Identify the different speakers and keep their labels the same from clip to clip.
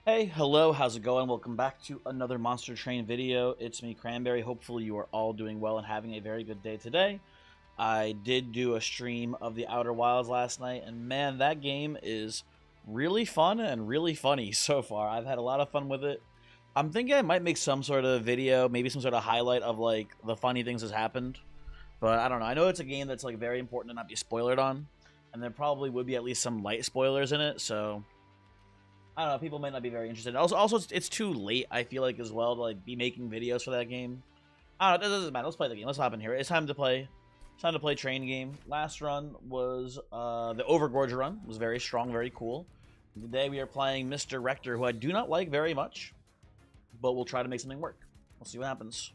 Speaker 1: Hey, hello, how's it going? Welcome back to another Monster Train video. It's me, Cranberry. Hopefully you are all doing well and having a very good day today. I did do a stream of the Outer Wilds last night, and man, that game is really fun and really funny so far. I've had a lot of fun with it. I'm thinking I might make some sort of video, maybe some sort of highlight of, like, the funny things that's happened. But I don't know. I know it's a game that's, like, very important to not be spoiled on, and there probably would be at least some light spoilers in it, so I don't know. People might not be very interested. Also, it's too late. I feel like as well to like be making videos for that game. I don't know. It doesn't matter. Let's play the game. Let's hop in here. It's time to play. It's time to play train game. Last run was the Overgorge run. It was very strong, very cool. Today we are playing Mr. Rector, who I do not like very much, but we'll try to make something work. We'll see what happens.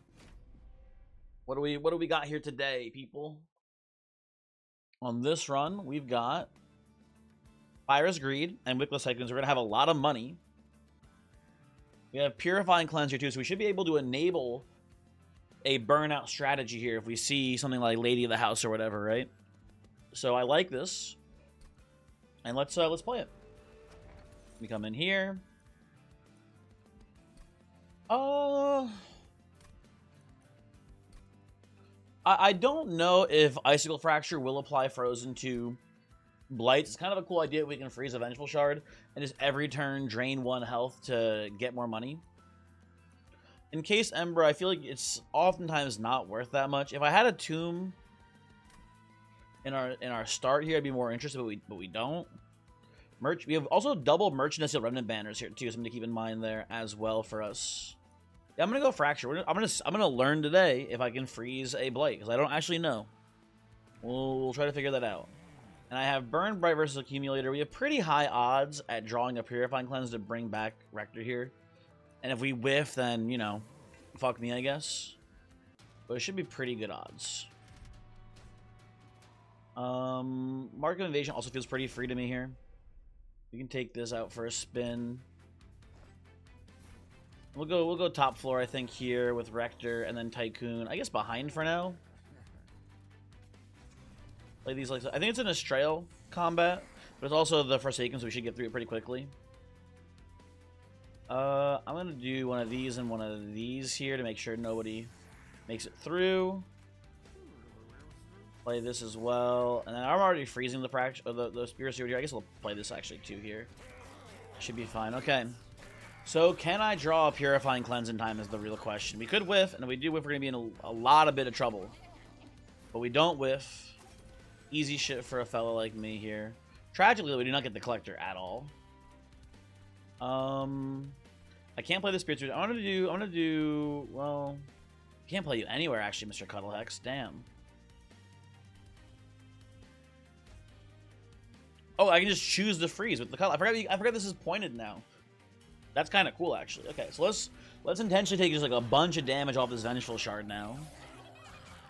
Speaker 1: What do we got here today, people? On this run, we've got Fire's Greed and Wickless Tycoons. We're going to have a lot of money. We have Purifying Cleanse here too, so we should be able to enable a burnout strategy here if we see something like Lady of the House or whatever, right? So I like this. And let's play it. We come in here. I don't know if Icicle Fracture will apply Frozen to Blights. It's kind of a cool idea. We can freeze a Vengeful Shard and just every turn drain 1 health to get more money. In Case Ember, I feel like it's oftentimes not worth that much. If I had a Tomb in our start here, I'd be more interested, but we don't. We have also double Merchant and Steel Remnant banners here too, something to keep in mind there as well for us. Yeah, I'm gonna go Fracture. I'm gonna learn today if I can freeze a Blight because I don't actually know. We'll try to figure that out. And I have Burn Bright versus Accumulator. We have pretty high odds at drawing a Purifying Cleanse to bring back Rector here. And if we whiff, then, you know, fuck me, I guess. But it should be pretty good odds. Mark of Invasion also feels pretty free to me here. We can take this out for a spin. We'll go top floor, I think, here with Rector and then Tycoon. I guess behind for now. Play these like I think it's an Astral combat, but it's also the Forsaken, so we should get through it pretty quickly. I'm gonna do one of these and one of these here to make sure nobody makes it through. Play this as well, and then I'm already freezing the fracture, the Spirit Steward here. I guess we'll play this actually too here. Should be fine. Okay. So can I draw a Purifying Cleanse in time is the real question. We could whiff, and if we do whiff, we're gonna be in a bit of trouble. But we don't whiff. Easy shit for a fellow like me here. Tragically, we do not get the Collector at all. I can't play the Spirit Steward. I want to do. Well, I can't play you anywhere actually, Mr. Cuddlehex. Damn. Oh, I can just choose the freeze with the Cuddle. I forgot this is pointed now. That's kind of cool actually. Okay, so let's intentionally take just like a bunch of damage off this Vengeful Shard now.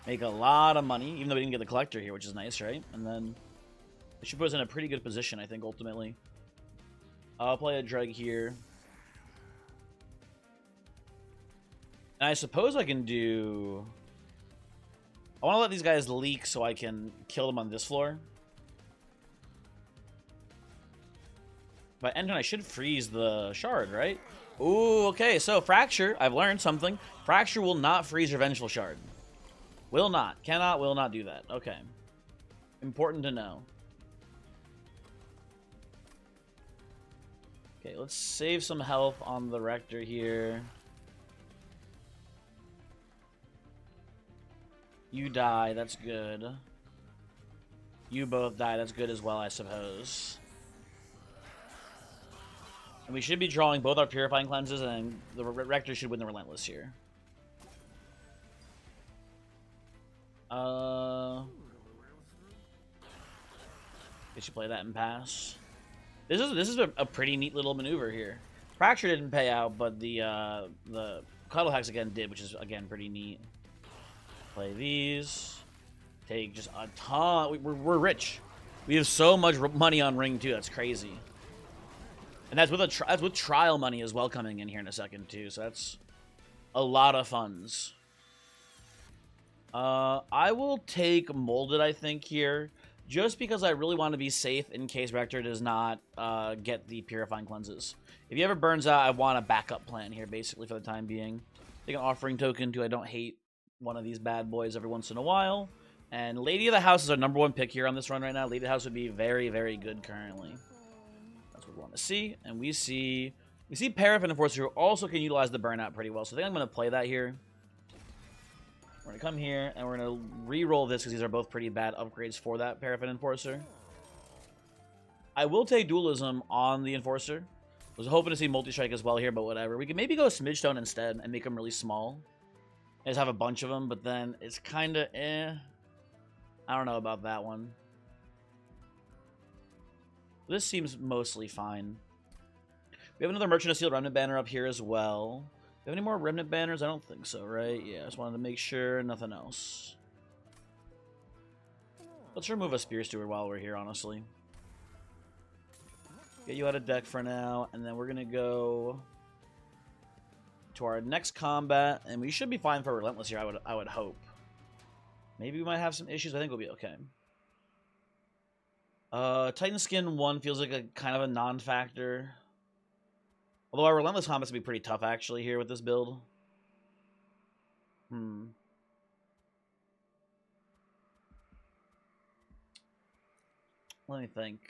Speaker 1: Make a lot of money, even though we didn't get the Collector here, which is nice, right? And then it should put us in a pretty good position, I think, ultimately. I'll play a Dreg here. And I suppose I can do... I want to let these guys leak so I can kill them on this floor. By end turn, I should freeze the Shard, right? Ooh, okay, so Fracture, I've learned something. Fracture will not freeze your Vengeful Shard. Will not. Will not do that. Okay. Important to know. Okay, let's save some health on the Rector here. You die, that's good. You both die, that's good as well, I suppose. And we should be drawing both our Purifying Cleanses, and the Rector should win the Relentless here. They should play that and pass. This is a pretty neat little maneuver here. Fracture didn't pay out, but the Cuddlehex again did, which is again pretty neat. Play these. Take just a ton. We're rich. We have so much money on Ring 2. That's crazy. And that's with trial money as well coming in here in a second too. So that's a lot of funds. I will take Molded, I think, here, just because I really want to be safe in case Rector does not get the Purifying Cleanses. If he ever burns out, I want a backup plan here, basically, for the time being. Take an Offering Token, too. I don't hate one of these bad boys every once in a while. And Lady of the House is our #1 pick here on this run right now. Lady of the House would be very, very good currently. That's what we want to see. And we see Paraffin Enforcer, who also can utilize the burnout pretty well. So I think I'm going to play that here. We're going to come here, and we're going to re-roll this because these are both pretty bad upgrades for that Paraffin Enforcer. I will take Dualism on the Enforcer. I was hoping to see Multi-Strike as well here, but whatever. We could maybe go Smidge Stone instead and make them really small. And just have a bunch of them, but then it's kind of eh. I don't know about that one. This seems mostly fine. We have another Merchant of Steel Remnant banner up here as well. Do we have any more Remnant banners? I don't think so, right? Yeah, I just wanted to make sure. Nothing else. Let's remove a Spear Steward while we're here, honestly. Get you out of deck for now, and then we're going to go to our next combat, and we should be fine for Relentless here, I would hope. Maybe we might have some issues. I think we'll be okay. Titan Skin 1 feels like a kind of a non-factor. Although our Relentless combats will be pretty tough, actually, here with this build. Let me think.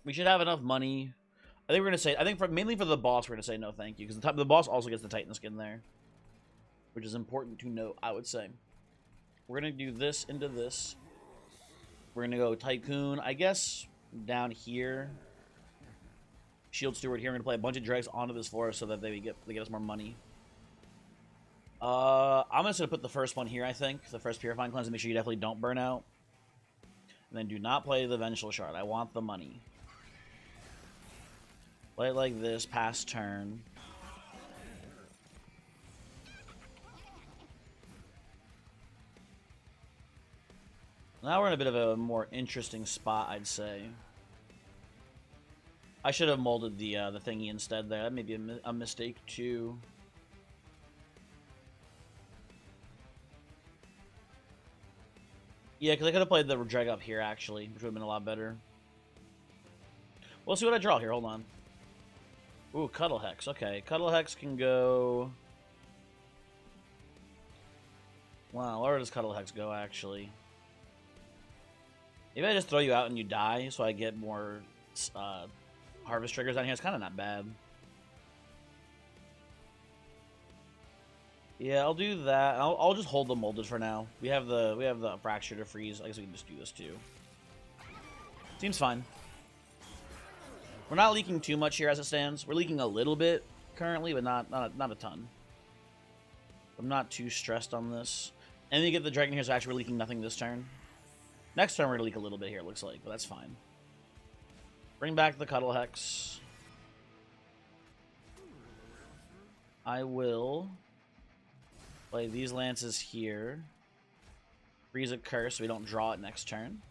Speaker 1: We should have enough money. I think we're going to say... I think mainly for the boss, we're going to say no thank you. Because the boss also gets the Titan Skin there. Which is important to note, I would say. We're going to do this into this. We're going to go Tycoon, I guess, down here. Shield Steward here. We're going to play a bunch of dregs onto this floor so that they get us more money. I'm just going to put the first one here, I think. The first Purifying Cleanse, and make sure you definitely don't burn out. And then do not play the Vengeful Shard. I want the money. Play it like this, pass turn. Now we're in a bit of a more interesting spot, I'd say. I should have molded the thingy instead there. That may be a mistake, too. Yeah, because I could have played the drag up here, actually, which would have been a lot better. We'll see what I draw here. Hold on. Ooh, Cuddle Hex. Okay, Cuddle Hex can go... Wow, where does Cuddle Hex go, actually? Maybe I just throw you out and you die, so I get more harvest triggers down here. It's kind of not bad. Yeah, I'll do that. I'll just hold the molded for now. We have the fracture to freeze. I guess we can just do this too. Seems fine. We're not leaking too much here as it stands. We're leaking a little bit currently, but not a ton. I'm not too stressed on this. And then you get the dragon here, so actually we're leaking nothing this turn. Next turn we're gonna leak a little bit here, it looks like, but that's fine. Bring back the Cuddle Hex. I will play these lances here. Freeze a curse so we don't draw it next turn.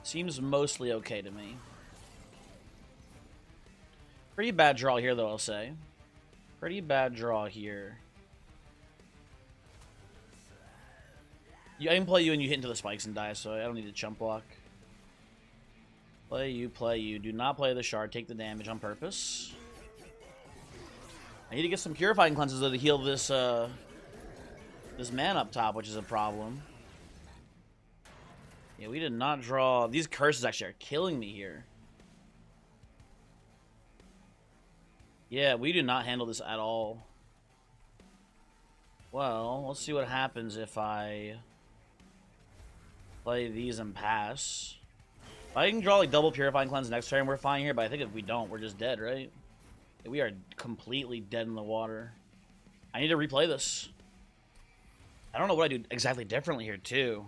Speaker 1: Seems mostly okay to me. Pretty bad draw here, though, I'll say. Pretty bad draw here. I can play you and you hit into the spikes and die, so I don't need to chump block. Play you, play you. Do not play the shard. Take the damage on purpose. I need to get some Purifying Cleanses to heal this this man up top, which is a problem. Yeah, we did not draw... These curses actually are killing me here. Yeah, we do not handle this at all. Well, let's see what happens if I play these and pass. If I can draw like double Purifying Cleanse next turn, we're fine here, but I think if we don't, we're just dead, right? We are completely dead in the water. I need to replay this. I don't know what I do exactly differently here, too.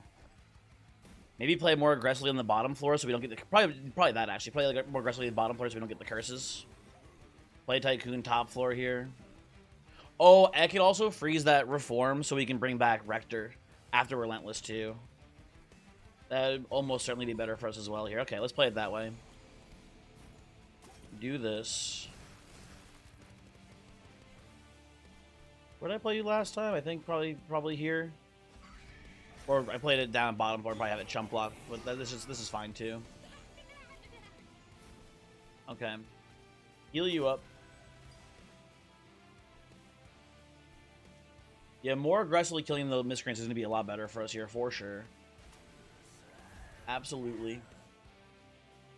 Speaker 1: Maybe play more aggressively on the bottom floor so we don't get the... Probably that, actually. Play like more aggressively on the bottom floor so we don't get the curses. Play Tycoon top floor here. Oh, I could also freeze that Reform so we can bring back Rector after Relentless, too. That would almost certainly be better for us as well here. Okay, let's play it that way. Do this. Where did I play you last time? I think probably here. Or I played it down bottom, or probably have it chump block. But this is fine too. Okay. Heal you up. Yeah, more aggressively killing the miscreants is going to be a lot better for us here, for sure. Absolutely.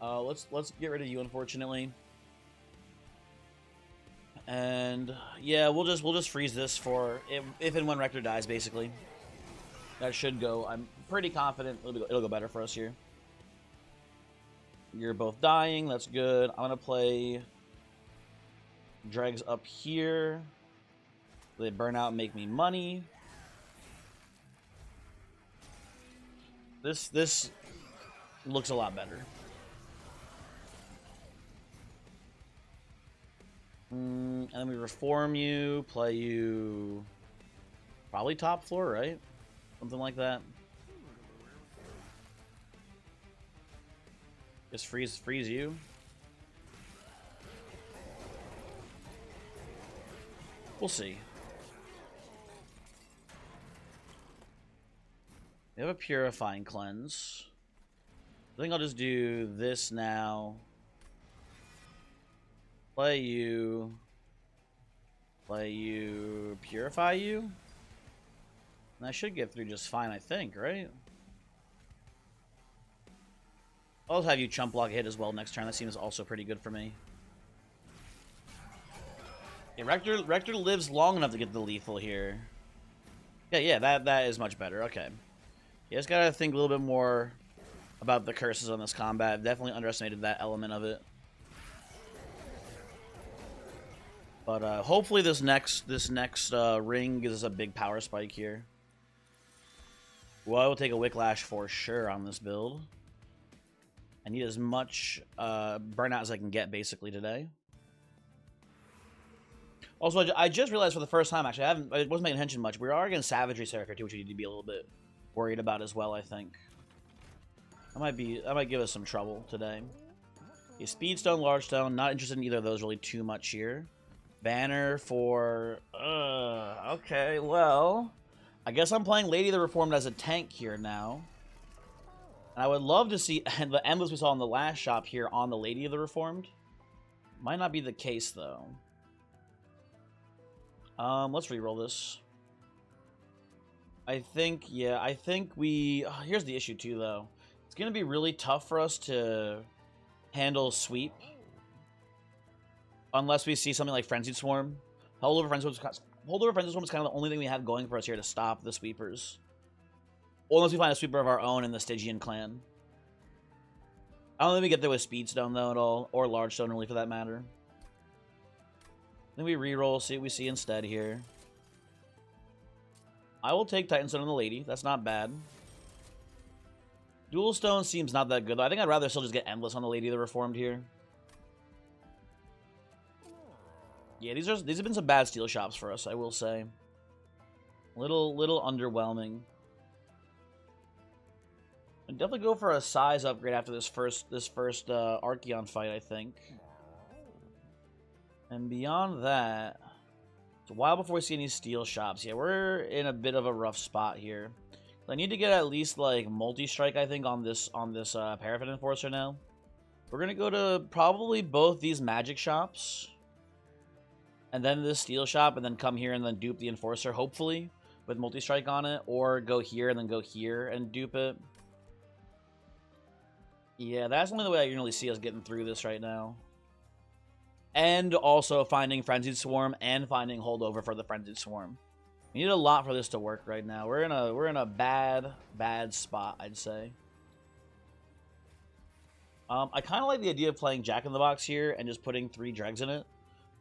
Speaker 1: Let's get rid of you, unfortunately. And yeah, we'll just freeze this for if and when Rector dies, basically. That should go. I'm pretty confident it'll go better for us here. You're both dying. That's good. I'm gonna play Dregs up here. They burn out and make me money. This looks a lot better. And then we reform you, play you probably top floor, right? Something like that. Just freeze you. We'll see. We have a purifying cleanse. I think I'll just do this now. Play you, purify you. And I should get through just fine, I think, right? I'll just have you chump block a hit as well next turn. That seems also pretty good for me. Yeah, Rector lives long enough to get the lethal here. Yeah, that is much better. Okay. You just gotta think a little bit more about the curses on this combat. I've definitely underestimated that element of it. But hopefully this next ring gives us a big power spike here. Well, I will take a Wicklash for sure on this build. I need as much burnout as I can get basically today. Also, I just realized for the first time, actually, I wasn't paying attention much. We are against Savagery Seraph too, which we need to be a little bit worried about as well, I think. That might give us some trouble today. Okay, Speedstone, Large Stone, not interested in either of those really too much here. Banner for... okay, well... I guess I'm playing Lady of the Reformed as a tank here now. And I would love to see the Endless we saw in the last shop here on the Lady of the Reformed. Might not be the case, though. Let's reroll this. I think we... here's the issue, too, though. It's going to be really tough for us to handle Sweep. Unless we see something like Frenzied Swarm. Holdover Frenzied Swarm is kind of the only thing we have going for us here to stop the sweepers. Or unless we find a sweeper of our own in the Stygian clan. I don't think we get there with Speedstone, though, at all. Or Large Stone, really, for that matter. Then we reroll, see what we see instead here. I will take Titanstone on the Lady. That's not bad. Dual Stone seems not that good, though. I think I'd rather still just get Endless on the Lady of the Reformed here. Yeah, these have been some bad steel shops for us, I will say. Little underwhelming. I'd definitely go for a size upgrade after this first Archon fight, I think. And beyond that, it's a while before we see any steel shops. Yeah, we're in a bit of a rough spot here. I need to get at least like multi-strike, I think, on this Paraffin Enforcer now. We're gonna go to probably both these magic shops. And then this steel shop, and then come here and then dupe the Enforcer, hopefully, with multi-strike on it. Or go here and then go here and dupe it. Yeah, that's only the way I can really see us getting through this right now. And also finding Frenzied Swarm and finding Holdover for the Frenzied Swarm. We need a lot for this to work right now. We're in a bad spot, I'd say. I kind of like the idea of playing Jack in the Box here and just putting 3 dregs in it.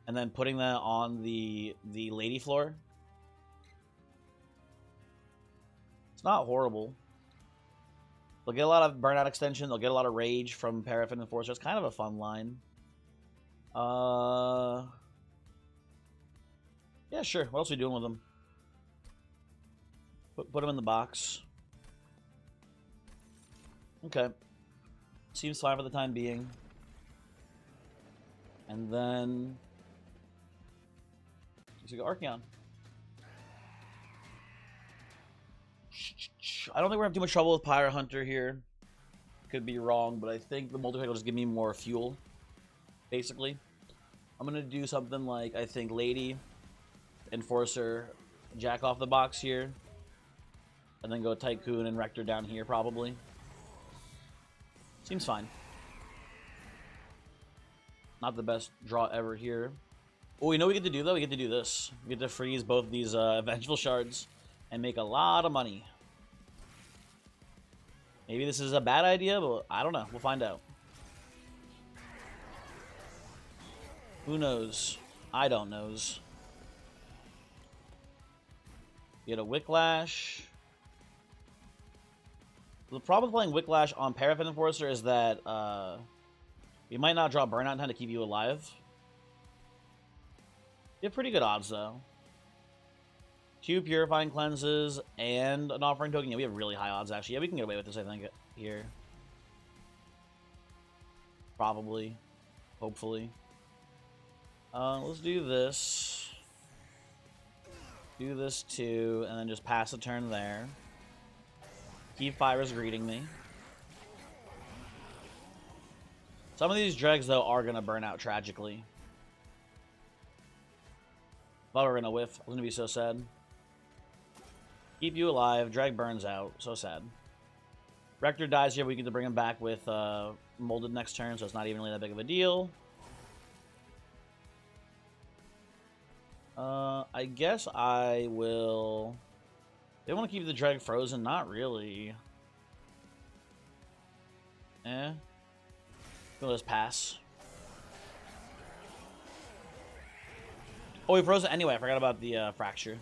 Speaker 1: And then putting that on the lady floor. It's not horrible. They'll get a lot of burnout extension. They'll get a lot of rage from Paraffin Enforcer. It's kind of a fun line. Yeah, sure. What else are we doing with them? Put them in the box. Okay. Seems fine for the time being. And then... we got Archon. I don't think we're having too much trouble with Pyre Hunter here. Could be wrong, but I think the multiplayer will just give me more fuel. Basically, I'm gonna do something like I think Lady, Enforcer, Jack off the box here, and then go Tycoon and Rector down here probably. Seems fine. Not the best draw ever here. Oh, you know what we get to do though? We get to do this. We get to freeze both these Vengeful Shards and make a lot of money. Maybe this is a bad idea, but I don't know. We'll find out. Who knows? I don't knows. Get a Wicklash. The problem with playing Wicklash on Paraffin Enforcer is that you might not draw Burnout in time to keep you alive. You have pretty good odds though. 2 Purifying Cleanses and an Offering Token. Yeah, we have really high odds actually. Yeah, we can get away with this, I think, here. Probably. Hopefully. Let's do this. Do this too, and then just pass a turn there. Keep Pyra's greeting me. Some of these dregs, though, are going to burn out tragically. Thought we were going to whiff. I was going to be so sad. Keep you alive. Drag burns out. So sad. Rector dies here. We get to bring him back with Molded next turn, so it's not even really that big of a deal. I guess I will... They want to keep the drag frozen? Not really. We'll just pass. Oh, we froze it anyway. I forgot about the fracture.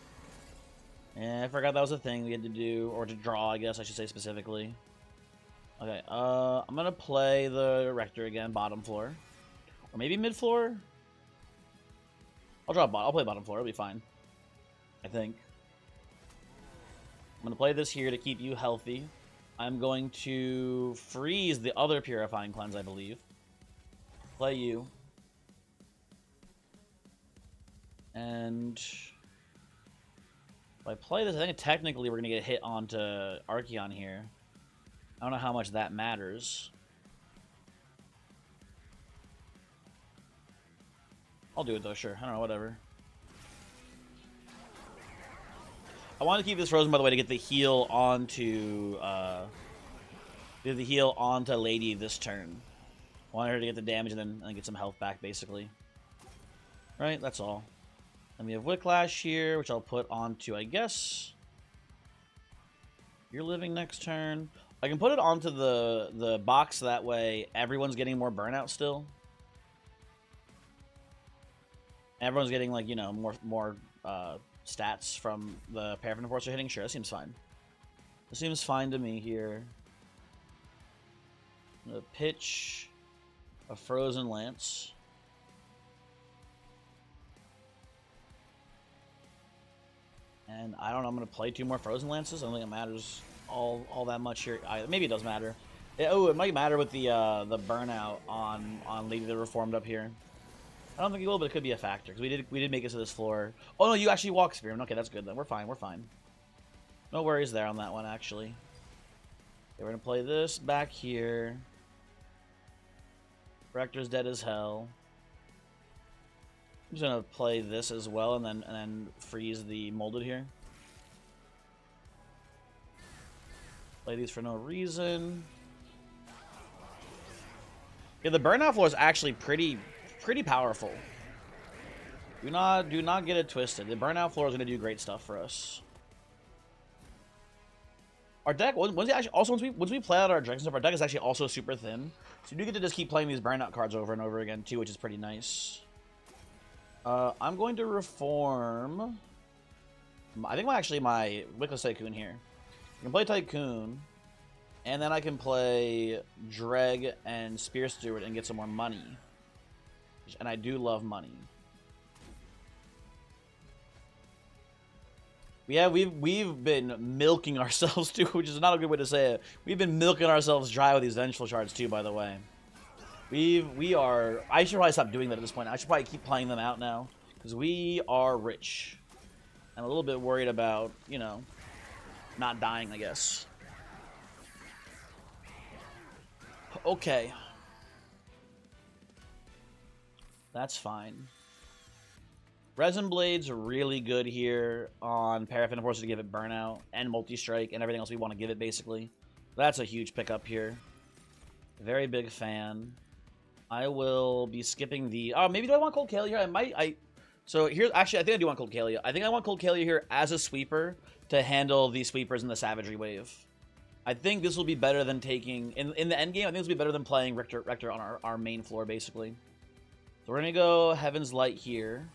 Speaker 1: Yeah, I forgot that was a thing we had to do, or to draw, I guess I should say specifically. Okay, I'm gonna play the Rector again, bottom floor. Or maybe mid floor? I'll play bottom floor, it'll be fine. I think. I'm gonna play this here to keep you healthy. I'm going to freeze the other Purifying Cleanse, I believe. Play you. And if I play this, I think technically we're going to get hit onto Archon here. I don't know how much that matters. I'll do it though, sure. I don't know, whatever. I want to keep this frozen, by the way, to get the heal onto Lady this turn. I want her to get the damage and then get some health back, basically. Right, that's all. Then we have Wicklash here, which I'll put onto, I guess, you're living next turn. I can put it onto the box, that way everyone's getting more burnout still. Everyone's getting, like, you know, more stats from the Paraffin Enforcer hitting. Sure, that seems fine. It seems fine to me here. I'm gonna pitch a Frozen Lance. And I don't know, I'm going to play 2 more Frozen Lances. I don't think it matters all that much here. Maybe it does matter. It might matter with the burnout on Lady the Reformed up here. I don't think it will, but it could be a factor, because we did make it to this floor. Oh no, you actually walk Spearman. Okay, that's good then. We're fine, we're fine. No worries there on that one, actually. Okay, we're going to play this back here. Rector's dead as hell. I'm just gonna play this as well, and then freeze the Molded here. Play these for no reason. Yeah, the burnout floor is actually pretty powerful. Do not get it twisted. The burnout floor is gonna do great stuff for us. Our deck, once we play out our dregs and stuff, our deck is actually also super thin. So you do get to just keep playing these burnout cards over and over again too, which is pretty nice. I'm going to reform. I think my Wickless Tycoon here. I can play Tycoon, and then I can play Dreg and Spear Steward and get some more money. And I do love money. We've been milking ourselves too, which is not a good way to say it. We've been milking ourselves dry with these Vengeful Shards too, by the way. I should probably stop doing that at this point. I should probably keep playing them out now, because we are rich. I'm a little bit worried about, you know, not dying, I guess. Okay. That's fine. Resin Blades are really good here on Paraffin Enforcer to give it burnout and multi-strike and everything else we want to give it, basically. That's a huge pickup here. Very big fan. I will be skipping the... Oh, maybe do I want Cold Kalia? So here, actually, I think I do want Cold Kalia. I think I want Cold Kalia here as a sweeper to handle the sweepers in the Savagery wave. I think this will be better than taking... In the end game, I think this will be better than playing Rector on our main floor, basically. So we're going to go Heaven's Light here.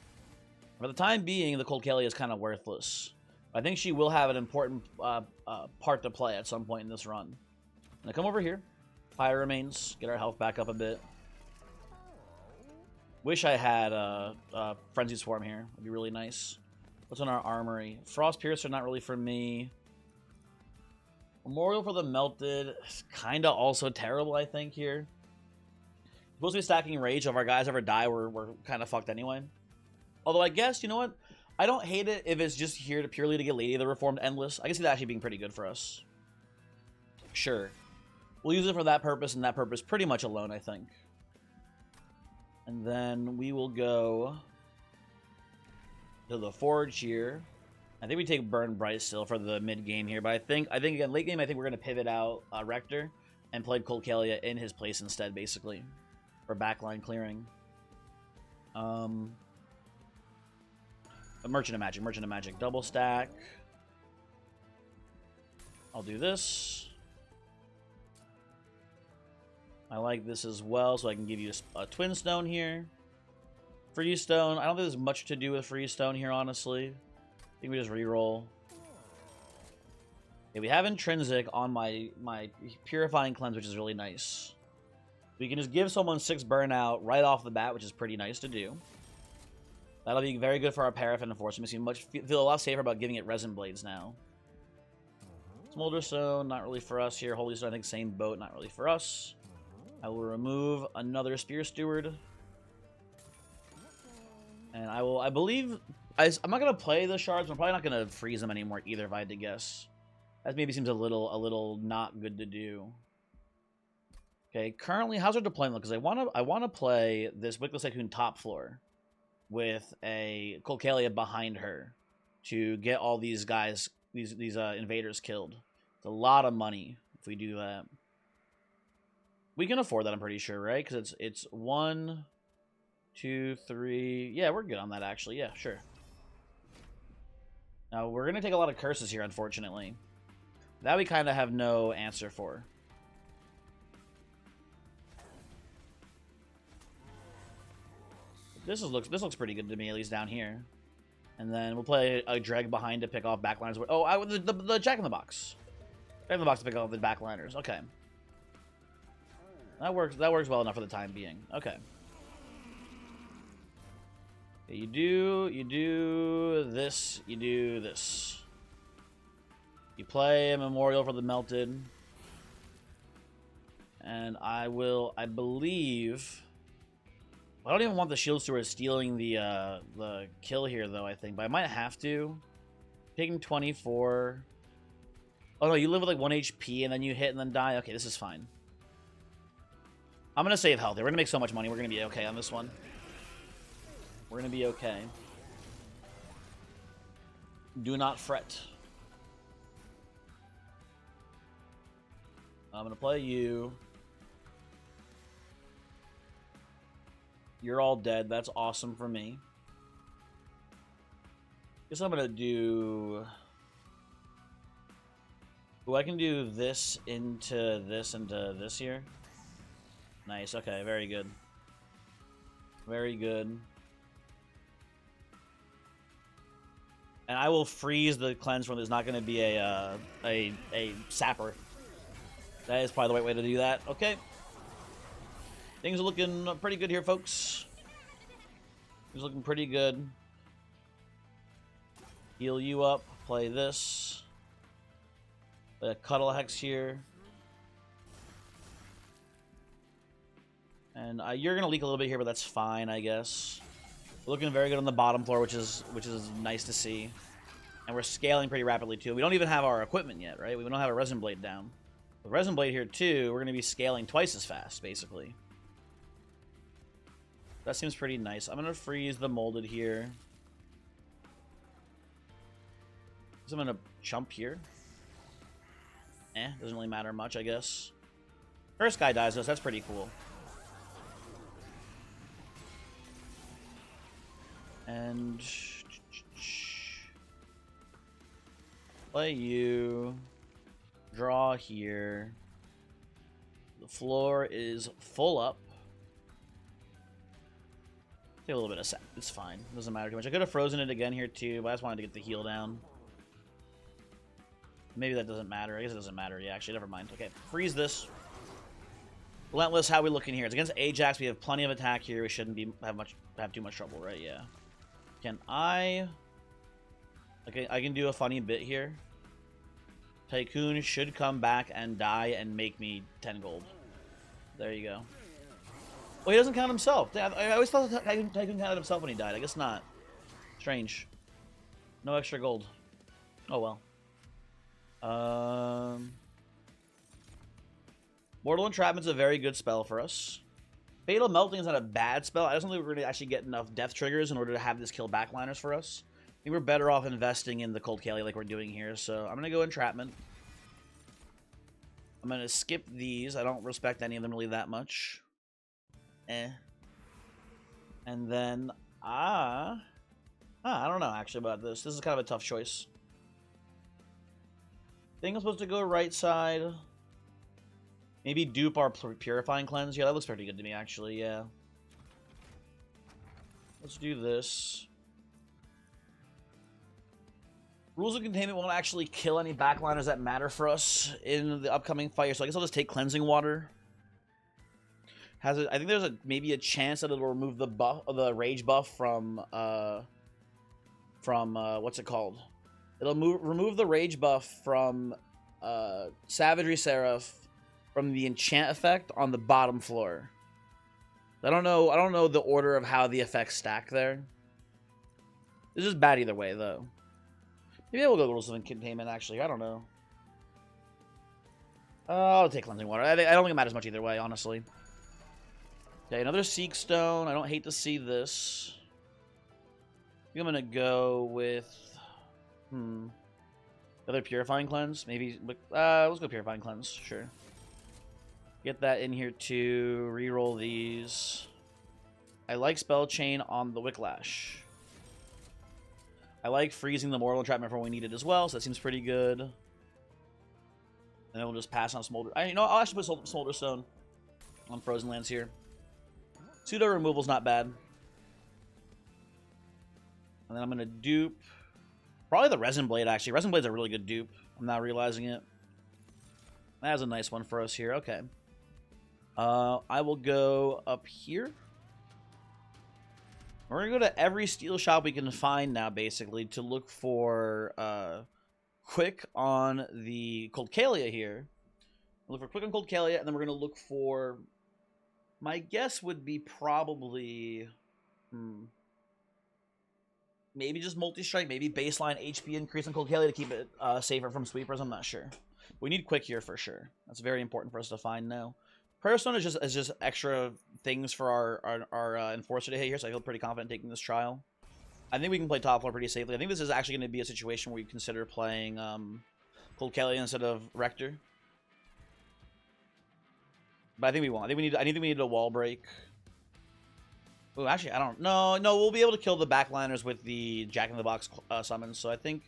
Speaker 1: For the time being, the Cold Kalia is kind of worthless. I think she will have an important part to play at some point in this run. I'm going to come over here. Fire Remains. Get our health back up a bit. Wish I had Frenzy Swarm here. Would be really nice. What's in our armory? Frost Piercer, not really for me. Memorial for the Melted. Kind of also terrible, I think, here. Supposed to be stacking Rage. If our guys ever die, we're kind of fucked anyway. Although I guess, you know what? I don't hate it if it's just here to purely to get Lady of the Reformed Endless. I can see that actually being pretty good for us. Sure. We'll use it for that purpose and that purpose pretty much alone, I think. And then we will go to the Forge here. I think we take Burn Bright still for the mid game here, but I think again late game I think we're gonna pivot out Rector and play Cold Kalia in his place instead, basically, for backline clearing. Merchant of Magic, double stack. I'll do this. I like this as well, so I can give you a Twin Stone here. Freestone. I don't think there's much to do with Freestone here, honestly. I think we just reroll. Okay, we have Intrinsic on my Purifying Cleanse, which is really nice. We can just give someone 6 burnout right off the bat, which is pretty nice to do. That'll be very good for our Paraffin Enforcer. Makes me feel a lot safer about giving it Resin Blades now. Smolder Stone, not really for us here. Holy Stone, I think same boat, not really for us. I will remove another Spear Steward. And I believe... I'm not going to play the shards. I'm probably not going to freeze them anymore either, if I had to guess. That maybe seems a little not good to do. Okay, currently, how's our deployment look? Because I want to play this Wickless Tycoon top floor with a Cold Kalia behind her to get all these guys, these invaders killed. It's a lot of money if we do that. We can afford that, I'm pretty sure, right? Because it's 1, 2, 3. Yeah, we're good on that, actually. Yeah, sure. Now, we're going to take a lot of curses here, unfortunately. That we kind of have no answer for. This looks pretty good to me, at least down here. And then we'll play a dreg behind to pick off backliners. Oh, the Jack in the Box. Jack in the Box to pick off the backliners. Okay. That works well enough for the time being. Okay. You do this, you do this. You play a Memorial for the Melted. And I believe... I don't even want the Shield Steward stealing the kill here, though, I think. But I might have to. Taking 24. Oh, no, you live with, like, 1 HP, and then you hit and then die? Okay, this is fine. I'm going to save health. We're going to make so much money. We're going to be okay on this one. We're going to be okay. Do not fret. I'm going to play you. You're all dead. That's awesome for me. Guess I'm going to do... Ooh, I can do this into this here. Nice. Okay, very good. Very good. And I will freeze the cleanse when there's not going to be a sapper. That is probably the right way to do that. Okay. Things are looking pretty good here, folks. Things are looking pretty good. Heal you up. Play this. Play a Cuddle Hex here. And you're going to leak a little bit here, but that's fine, I guess. We're looking very good on the bottom floor, which is nice to see. And we're scaling pretty rapidly, too. We don't even have our equipment yet, right? We don't have a Resin Blade down. With Resin Blade here too, we're going to be scaling twice as fast, basically. That seems pretty nice. I'm going to freeze the molded here. So I'm going to jump here. Doesn't really matter much, I guess. First guy dies though, so that's pretty cool. And play you. Draw here. The floor is full up. Take a little bit of sap. It's fine. Doesn't matter too much. I could have frozen it again here too, but I just wanted to get the heal down. Maybe that doesn't matter. I guess it doesn't matter. Yeah, actually, never mind. Okay, freeze this. Relentless, how we looking here? It's against Ajax. We have plenty of attack here. We shouldn't have too much trouble, right? Yeah. Can I... Okay, I can do a funny bit here. Tycoon should come back and die and make me 10 gold. There you go. Well, he doesn't count himself. I always thought Tycoon counted himself when he died. I guess not. Strange. No extra gold. Oh, well. Mortal Entrapment's a very good spell for us. Fatal Melting is not a bad spell. I just don't think we're going to actually get enough death triggers in order to have this kill backliners for us. I think we're better off investing in the Cold Kalia like we're doing here. So I'm going to go Entrapment. I'm going to skip these. I don't respect any of them really that much. And then, I don't know actually about this. This is kind of a tough choice. I think I'm supposed to go right side. Maybe dupe our Purifying Cleanse. Yeah, that looks pretty good to me, actually, yeah. Let's do this. Rules of Containment won't actually kill any backliners that matter for us in the upcoming fight, so I guess I'll just take Cleansing Water. I think there's maybe a chance that it'll remove the buff, the rage buff from what's it called? It'll remove the rage buff from Savagery Seraph from the enchant effect on the bottom floor. I don't know the order of how the effects stack there. This is bad either way though. Maybe I will go Rules of Containment actually. I don't know. I'll take Cleansing Water. I don't think it matters much either way, honestly. Okay, another Seek Stone. I don't hate to see this. I think I'm gonna go with another Purifying Cleanse. Maybe let's go Purifying Cleanse, sure. Get that in here too. Reroll these. I like Spell Chain on the Wicklash. I like freezing the Mortal Entrapment for when we need it as well, so that seems pretty good. And then we'll just pass on Smolder. I'll actually put Smolder Stone on Frozen Lands here. Pseudo removal's not bad. And then I'm gonna dupe probably the Resin Blade actually. Resin Blade's a really good dupe. I'm not realizing it. That's a nice one for us here. Okay. I will go up here. We're gonna go to every steel shop we can find now, basically, to look for Quick on the Cold Kalia here. Look for Quick on Cold Kalia, and then we're gonna look for. My guess would be probably, maybe just multi-strike, maybe baseline HP increase on Cold Kalia to keep it safer from sweepers. I'm not sure. We need Quick here for sure. That's very important for us to find now. Prayer Stone is just extra things for our Enforcer to hit here, so I feel pretty confident taking this trial. I think we can play top floor pretty safely. I think this is actually going to be a situation where you consider playing Cold Kalia instead of Rector. But I think we won't. I think we need a wall break. Oh, actually, I don't. No, we'll be able to kill the backliners with the Jack in the Box summons. So I think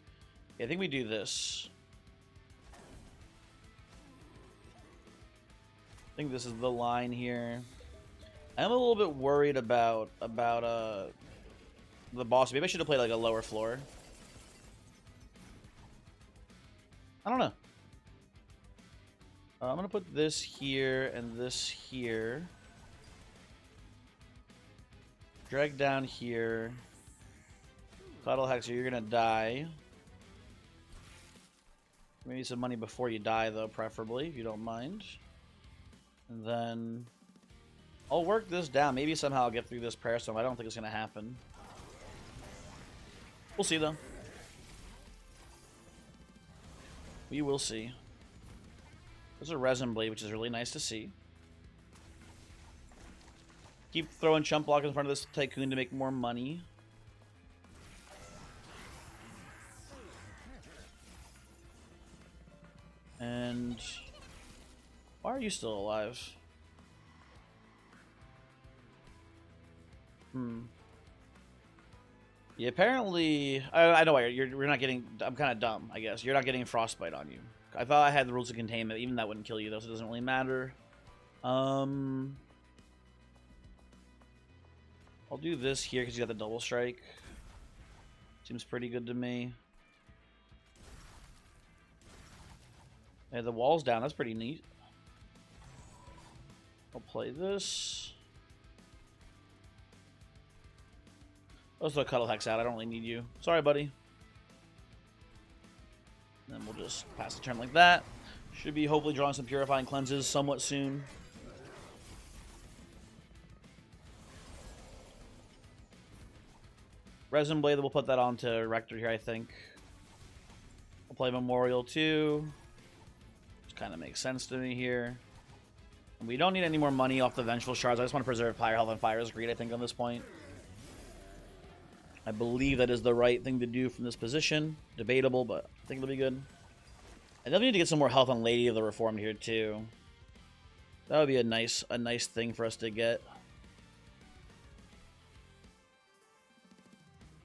Speaker 1: we do this. I think this is the line here. I'm a little bit worried about the boss. Maybe I should have played like a lower floor. I don't know. I'm gonna put this here and this here. Drag down here. Cuddle Hexer, you're gonna die. Maybe some money before you die, though, preferably, if you don't mind. And then I'll work this down. Maybe somehow I'll get through this prayer stone. I don't think it's gonna happen. We'll see, though. We will see. There's a resin blade, which is really nice to see. Keep throwing chump block in front of this Tycoon to make more money. And why are you still alive? Yeah, apparently I know why you're not getting. I'm kind of dumb, I guess. You're not getting frostbite on you. I thought I had the rules of containment. Even that wouldn't kill you though, so it doesn't really matter. I'll do this here because you got the double strike. Seems pretty good to me. Yeah, the wall's down. That's pretty neat. I'll play this. Let's throw Cuddle Hex out. I don't really need you. Sorry, buddy. Then we'll just pass the turn like that. Should be hopefully drawing some Purifying Cleanses somewhat soon. Resin Blade, we'll put that onto Rector here, I think. We'll play Memorial too. Which kind of makes sense to me here. And we don't need any more money off the Vengeful Shards. I just want to preserve Fire Health and Fire's Greed, I think, on this point. I believe that is the right thing to do from this position. Debatable, but I think it'll be good. I definitely need to get some more health on Lady of the Reformed here too. That would be a nice thing for us to get.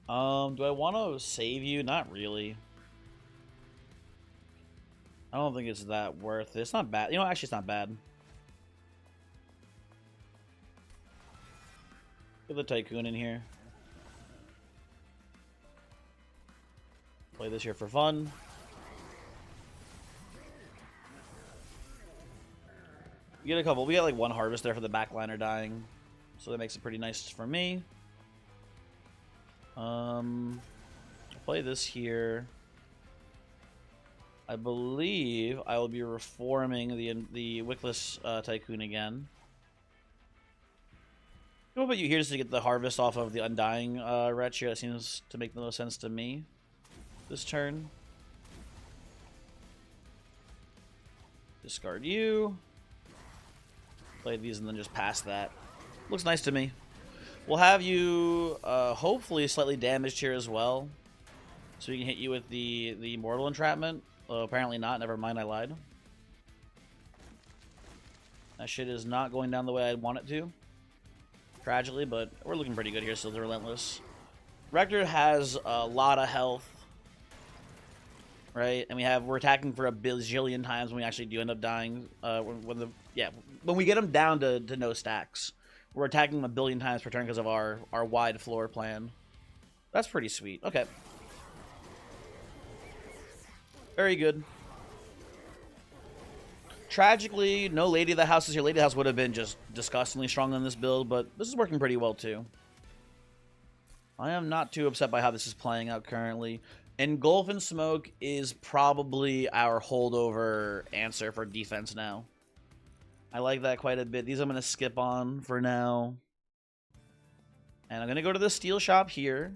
Speaker 1: Do I want to save you? Not really. I don't think it's that worth it. It's not bad. You know, actually, it's not bad. Get the Tycoon in here. Play this here for fun. We get a couple. We got like one harvest there for the backliner dying, so that makes it pretty nice for me. Play this here. I believe I will be reforming the Wickless Tycoon again. I'll put you here just to get the harvest off of the Undying Wretch here. That seems to make the most sense to me this turn. Discard you. Play these and then just pass that. Looks nice to me. We'll have you hopefully slightly damaged here as well. So we can hit you with the Mortal Entrapment. Apparently not. Never mind, I lied. That shit is not going down the way I'd want it to. Tragically, but we're looking pretty good here still. They're relentless. Rector has a lot of health. Right? And we're attacking for a bajillion times when we actually do end up dying. When we get them down to no stacks. We're attacking them a billion times per turn because of our wide floor plan. That's pretty sweet. Okay. Very good. Tragically, no Lady of the House is here. Lady of the House would have been just disgustingly strong in this build, but this is working pretty well too. I am not too upset by how this is playing out currently. Engulf and Smoke is probably our holdover answer for defense now. I like that quite a bit. These I'm going to skip on for now. And I'm going to go to the Steel Shop here.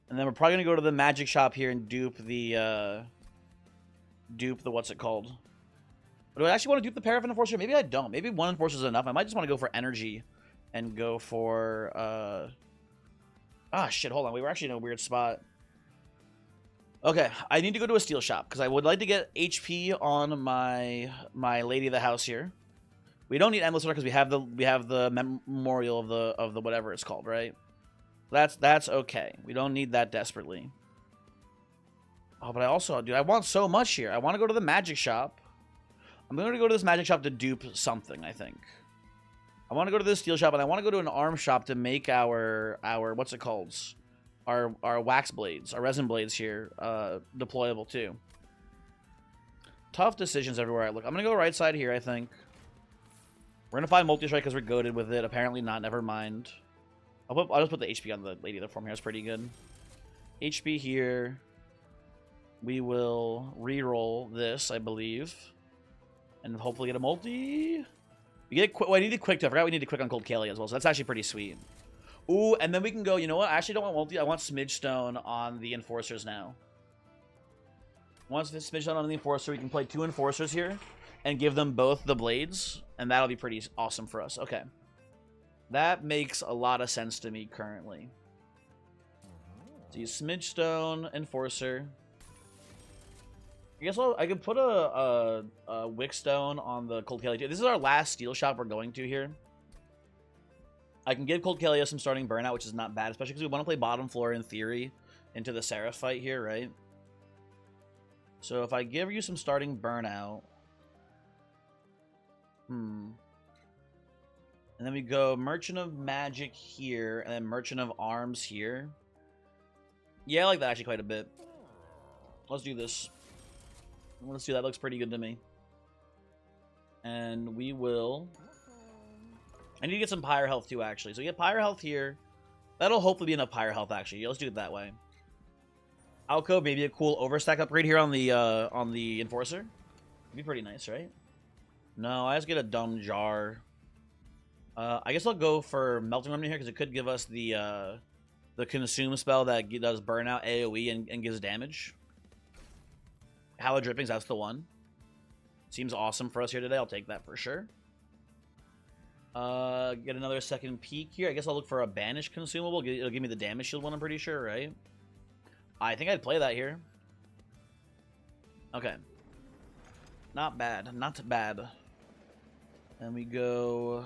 Speaker 1: And then we're probably going to go to the Magic Shop here and dupe the what's it called? Do I actually want to dupe the Paraffin Enforcer? Maybe I don't. Maybe one Enforcer is enough. I might just want to go for energy and go for... shit, hold on. We were actually in a weird spot. Okay, I need to go to a Steel Shop because I would like to get HP on my Lady of the House here. We don't need Endless Order because we have the Memorial of the whatever it's called, right? That's okay. We don't need that desperately. Oh, but I also, dude, I want so much here. I want to go to the Magic Shop. I'm going to go to this Magic Shop to dupe something, I think. I want to go to this Steel Shop, and I want to go to an Arm Shop to make our what's it called? Our wax blades, our resin blades here, deployable too. Tough decisions everywhere I look. I'm going to go right side here, I think. We're going to find Multi-Strike because we're goated with it. Apparently not, never mind. I'll just put the HP on the Lady of the Form here. That's pretty good. HP here. We will re-roll this, I believe. And hopefully get a multi. We get I needed quick too. I forgot we need to quick on Cold Kalia as well, so that's actually pretty sweet. Ooh, and then we can go, you know what? I actually don't want multi. I want Smidge Stone on the Enforcers now. Once this smidge on the Enforcer, we can play 2 Enforcers here and give them both the blades, and that'll be pretty awesome for us. Okay. That makes a lot of sense to me currently. So use Smidge Stone, Enforcer. I guess I could put a Wick Stone on the Cold Kalia. This is our last steel shop we're going to here. I can give Cold Kalia some starting burnout, which is not bad, especially because we want to play bottom floor in theory into the Seraph fight here, right? So if I give you some starting burnout... And then we go Merchant of Magic here, and then Merchant of Arms here. Yeah, I like that actually quite a bit. Let's do this. Let's do that. Looks pretty good to me. And we will... I need to get some Pyre Health too, actually. So we get Pyre Health here. That'll hopefully be enough Pyre Health, actually. Yeah, let's do it that way. Alco, maybe a cool overstack upgrade here on the Enforcer. It'd be pretty nice, right? No, I just get a dumb jar. I guess I'll go for Melting Remnant here because it could give us the Consume spell that does Burnout AoE and gives damage. Hallowed Drippings, that's the one. Seems awesome for us here today. I'll take that for sure. Get another second peek here. I guess I'll look for a Banish consumable. It'll give me the damage shield one, I'm pretty sure, right? I think I'd play that here. Okay. Not bad. Not bad. And we go...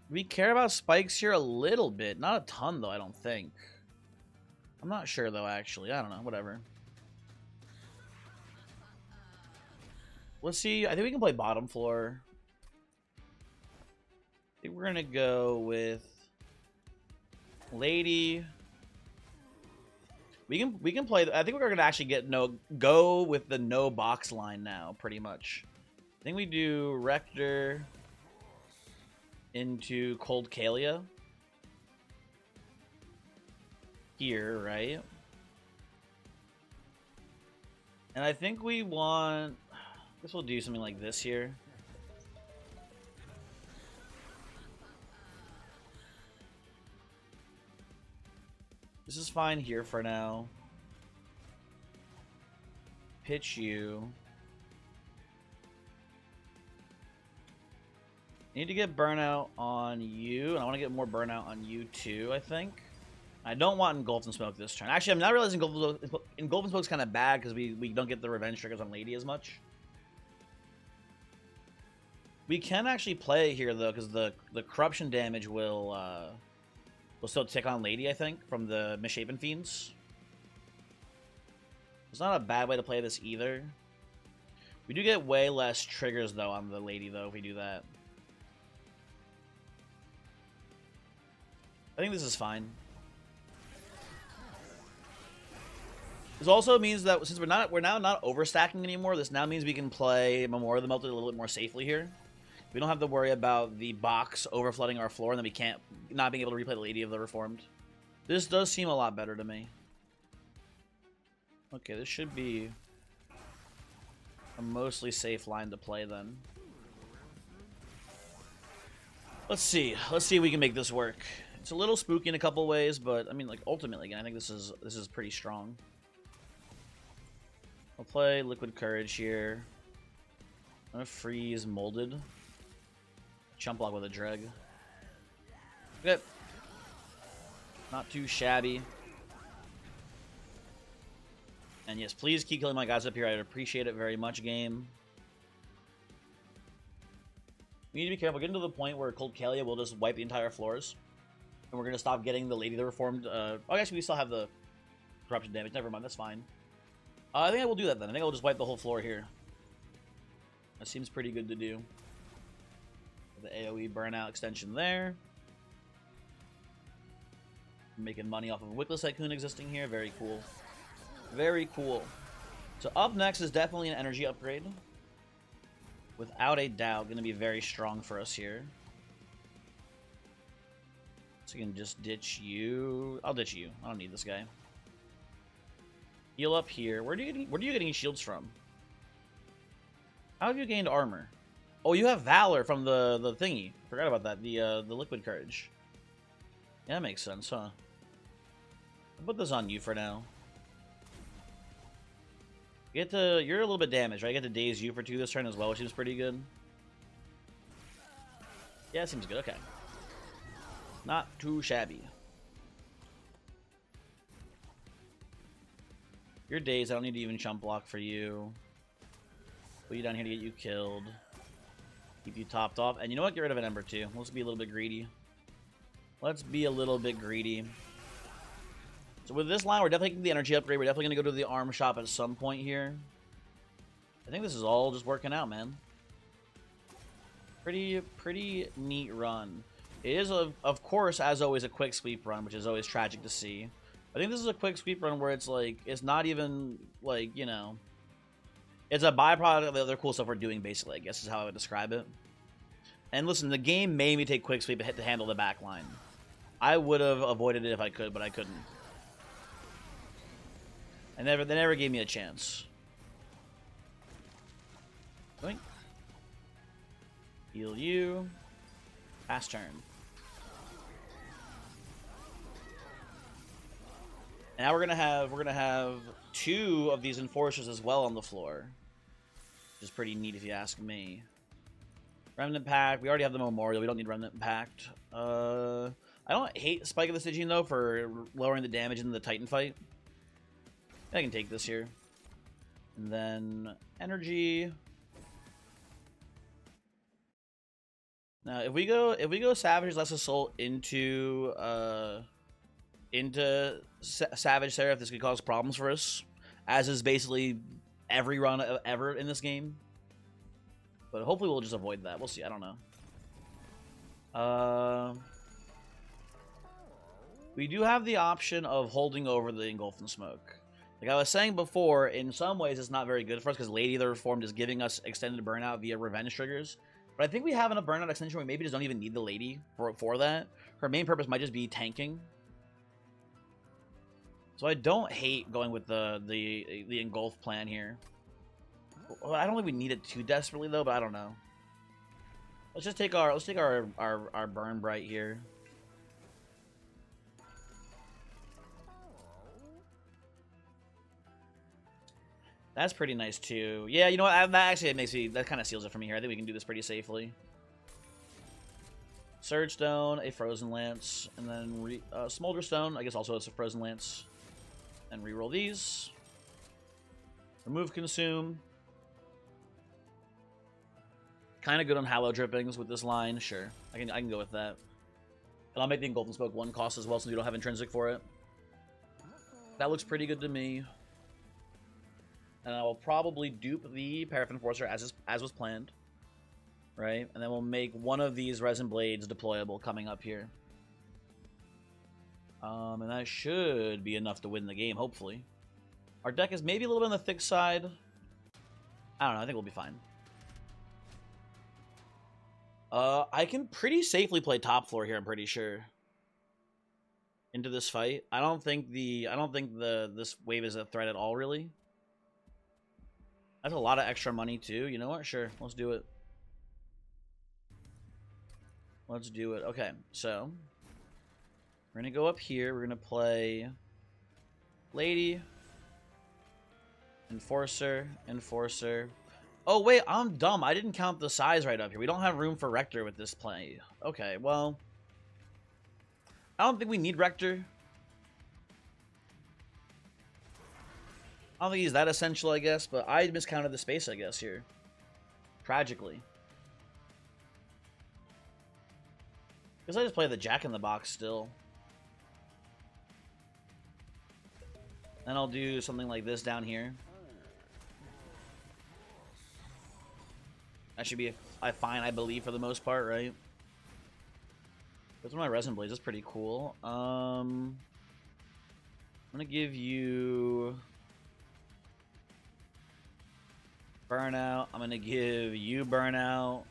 Speaker 1: We care about spikes here a little bit. Not a ton, though, I don't think. I'm not sure, though, actually. I don't know. Whatever. Let's see. I think we can play bottom floor. I think we're going to go with Lady. We can play... I think we're going to actually go with the no box line now, pretty much. I think we do Rector into Cold Kalia here, right? And I think we want... I guess we'll do something like this here. This is fine here for now. Pitch you. Need to get burnout on you, and I want to get more burnout on you too, I think. I don't want Engulfed in Smoke this turn. Actually, I'm not realizing Engulfed in Smoke's kind of bad because we don't get the revenge triggers on Lady as much. We can actually play here though, because the corruption damage will still tick on Lady, I think, from the Misshapen Fiends. It's not a bad way to play this either. We do get way less triggers though on the Lady though if we do that. I think this is fine. This also means that since we're now not overstacking anymore, this now means we can play Memorial of the Melted a little bit more safely here. We don't have to worry about the box overflooding our floor and then we can't not being able to replay the Lady of the Reformed. This does seem a lot better to me. Okay, this should be a mostly safe line to play then. Let's see. Let's see if we can make this work. It's a little spooky in a couple ways, but I mean, like ultimately, again, I think this is pretty strong. I'll play Liquid Courage here. I'm gonna freeze Molded. Chump block with a Dreg. Good. Not too shabby. And yes, please keep killing my guys up here. I'd appreciate it very much, game. We need to be careful. Getting to the point where Cold Kalia will just wipe the entire floors. And we're going to stop getting the Lady of the Reformed. Oh, actually, we still have the corruption damage. Never mind, that's fine. I think I will do that then. I think I'll just wipe the whole floor here. That seems pretty good to do. The AoE burnout extension there. Making money off of a Wickless Tycoon existing here. Very cool. Very cool. So up next is definitely an energy upgrade. Without a doubt, going to be very strong for us here. So we can just ditch you. I'll ditch you. I don't need this guy. Heal up here. Where do you get any shields from? How have you gained armor? Oh, you have Valor from the thingy. Forgot about that. The Liquid Courage. Yeah, that makes sense, huh? I'll put this on you for now. You're a little bit damaged, right? You get to daze you for 2 this turn as well, which seems pretty good. Yeah, seems good. Okay. Not too shabby. You're dazed. I don't need to even chump block for you. Put you down here to get you killed. Keep you topped off. And you know what? Get rid of an Ember too. Let's be a little bit greedy. Let's be a little bit greedy. So with this line, we're definitely getting the energy upgrade. We're definitely going to go to the arm shop at some point here. I think this is all just working out, man. Pretty neat run. It is, of course, as always, a quick sweep run, which is always tragic to see. I think this is a quick sweep run where it's like, it's not even, like, you know, it's a byproduct of the other cool stuff we're doing, basically, I guess is how I would describe it. And listen, the game made me take quick sweep to handle the back line. I would have avoided it if I could, but I couldn't. They never gave me a chance. Boink. Heal you. Pass turn. And now we're gonna have 2 of these enforcers as well on the floor, which is pretty neat if you ask me. Remnant Pact. We already have the Memorial. We don't need Remnant Pact. I don't hate Spike of the Stygian though for lowering the damage in the Titan fight. I can take this here, and then energy. Now, if we go Savage's Last Assault into Savage Seraph, this could cause problems for us, as is basically every run ever in this game. But hopefully we'll just avoid that. We'll see. I don't know. We do have the option of holding over the Engulfed in Smoke. Like I was saying before, in some ways it's not very good for us because Lady the Reformed is giving us extended burnout via revenge triggers. But I think we have enough burnout extension where we maybe just don't even need the Lady for that. Her main purpose might just be tanking. So I don't hate going with the Engulf plan here. Well, I don't think we need it too desperately though, but I don't know. Let's take our Burn Bright here. That's pretty nice too. Yeah, you know what? That actually that kind of seals it for me here. I think we can do this pretty safely. Surge Stone, a Frozen Lance, and then Smolder Stone. I guess also it's a Frozen Lance. And reroll these. Remove Consume. Kind of good on Hallow Drippings with this line. Sure, I can go with that. And I'll make the Engulfing Smoke 1 cost as well, since we don't have intrinsic for it. That looks pretty good to me. And I will probably dupe the Paraffin Enforcer as was planned. Right? And then we'll make one of these Resin Blades deployable coming up here. And that should be enough to win the game, hopefully. Our deck is maybe a little bit on the thick side. I don't know, I think we'll be fine. I can pretty safely play top floor here, I'm pretty sure. Into this fight. I don't think this wave is a threat at all, really. That's a lot of extra money too. You know what? Sure, let's do it. Let's do it. Okay, so we're gonna go up here. We're gonna play Lady, Enforcer, Enforcer. Oh wait, I'm dumb. I didn't count the size right up here. We don't have room for Rector with this play. Okay, well, I don't think we need Rector. I don't think he's that essential, I guess, but I miscounted the space, I guess, here. Tragically. Because I just play the Jack-in-the-Box still. Then I'll do something like this down here. That should be fine, I believe, for the most part, right? That's one of my Resin Blades. That's pretty cool. I'm going to give you Burnout. I'm going to give you Burnout.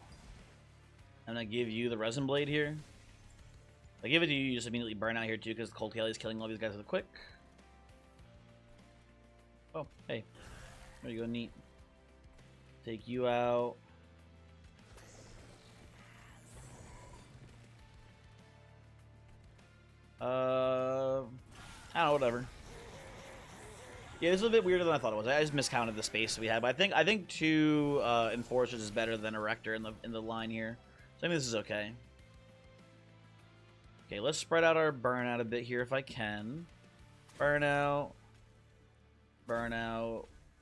Speaker 1: I'm going to give you the Resin Blade here. If I give it to you, you just immediately burn out here too, because the Cold Kelly is killing all these guys with a quick. Oh, hey. There you go, neat. Take you out. I don't know, whatever. Yeah, this is a bit weirder than I thought it was. I just miscounted the space we had, but I think 2 enforcers is better than a rector in the line here. So I think this is okay. Okay, let's spread out our burnout a bit here if I can. Burnout,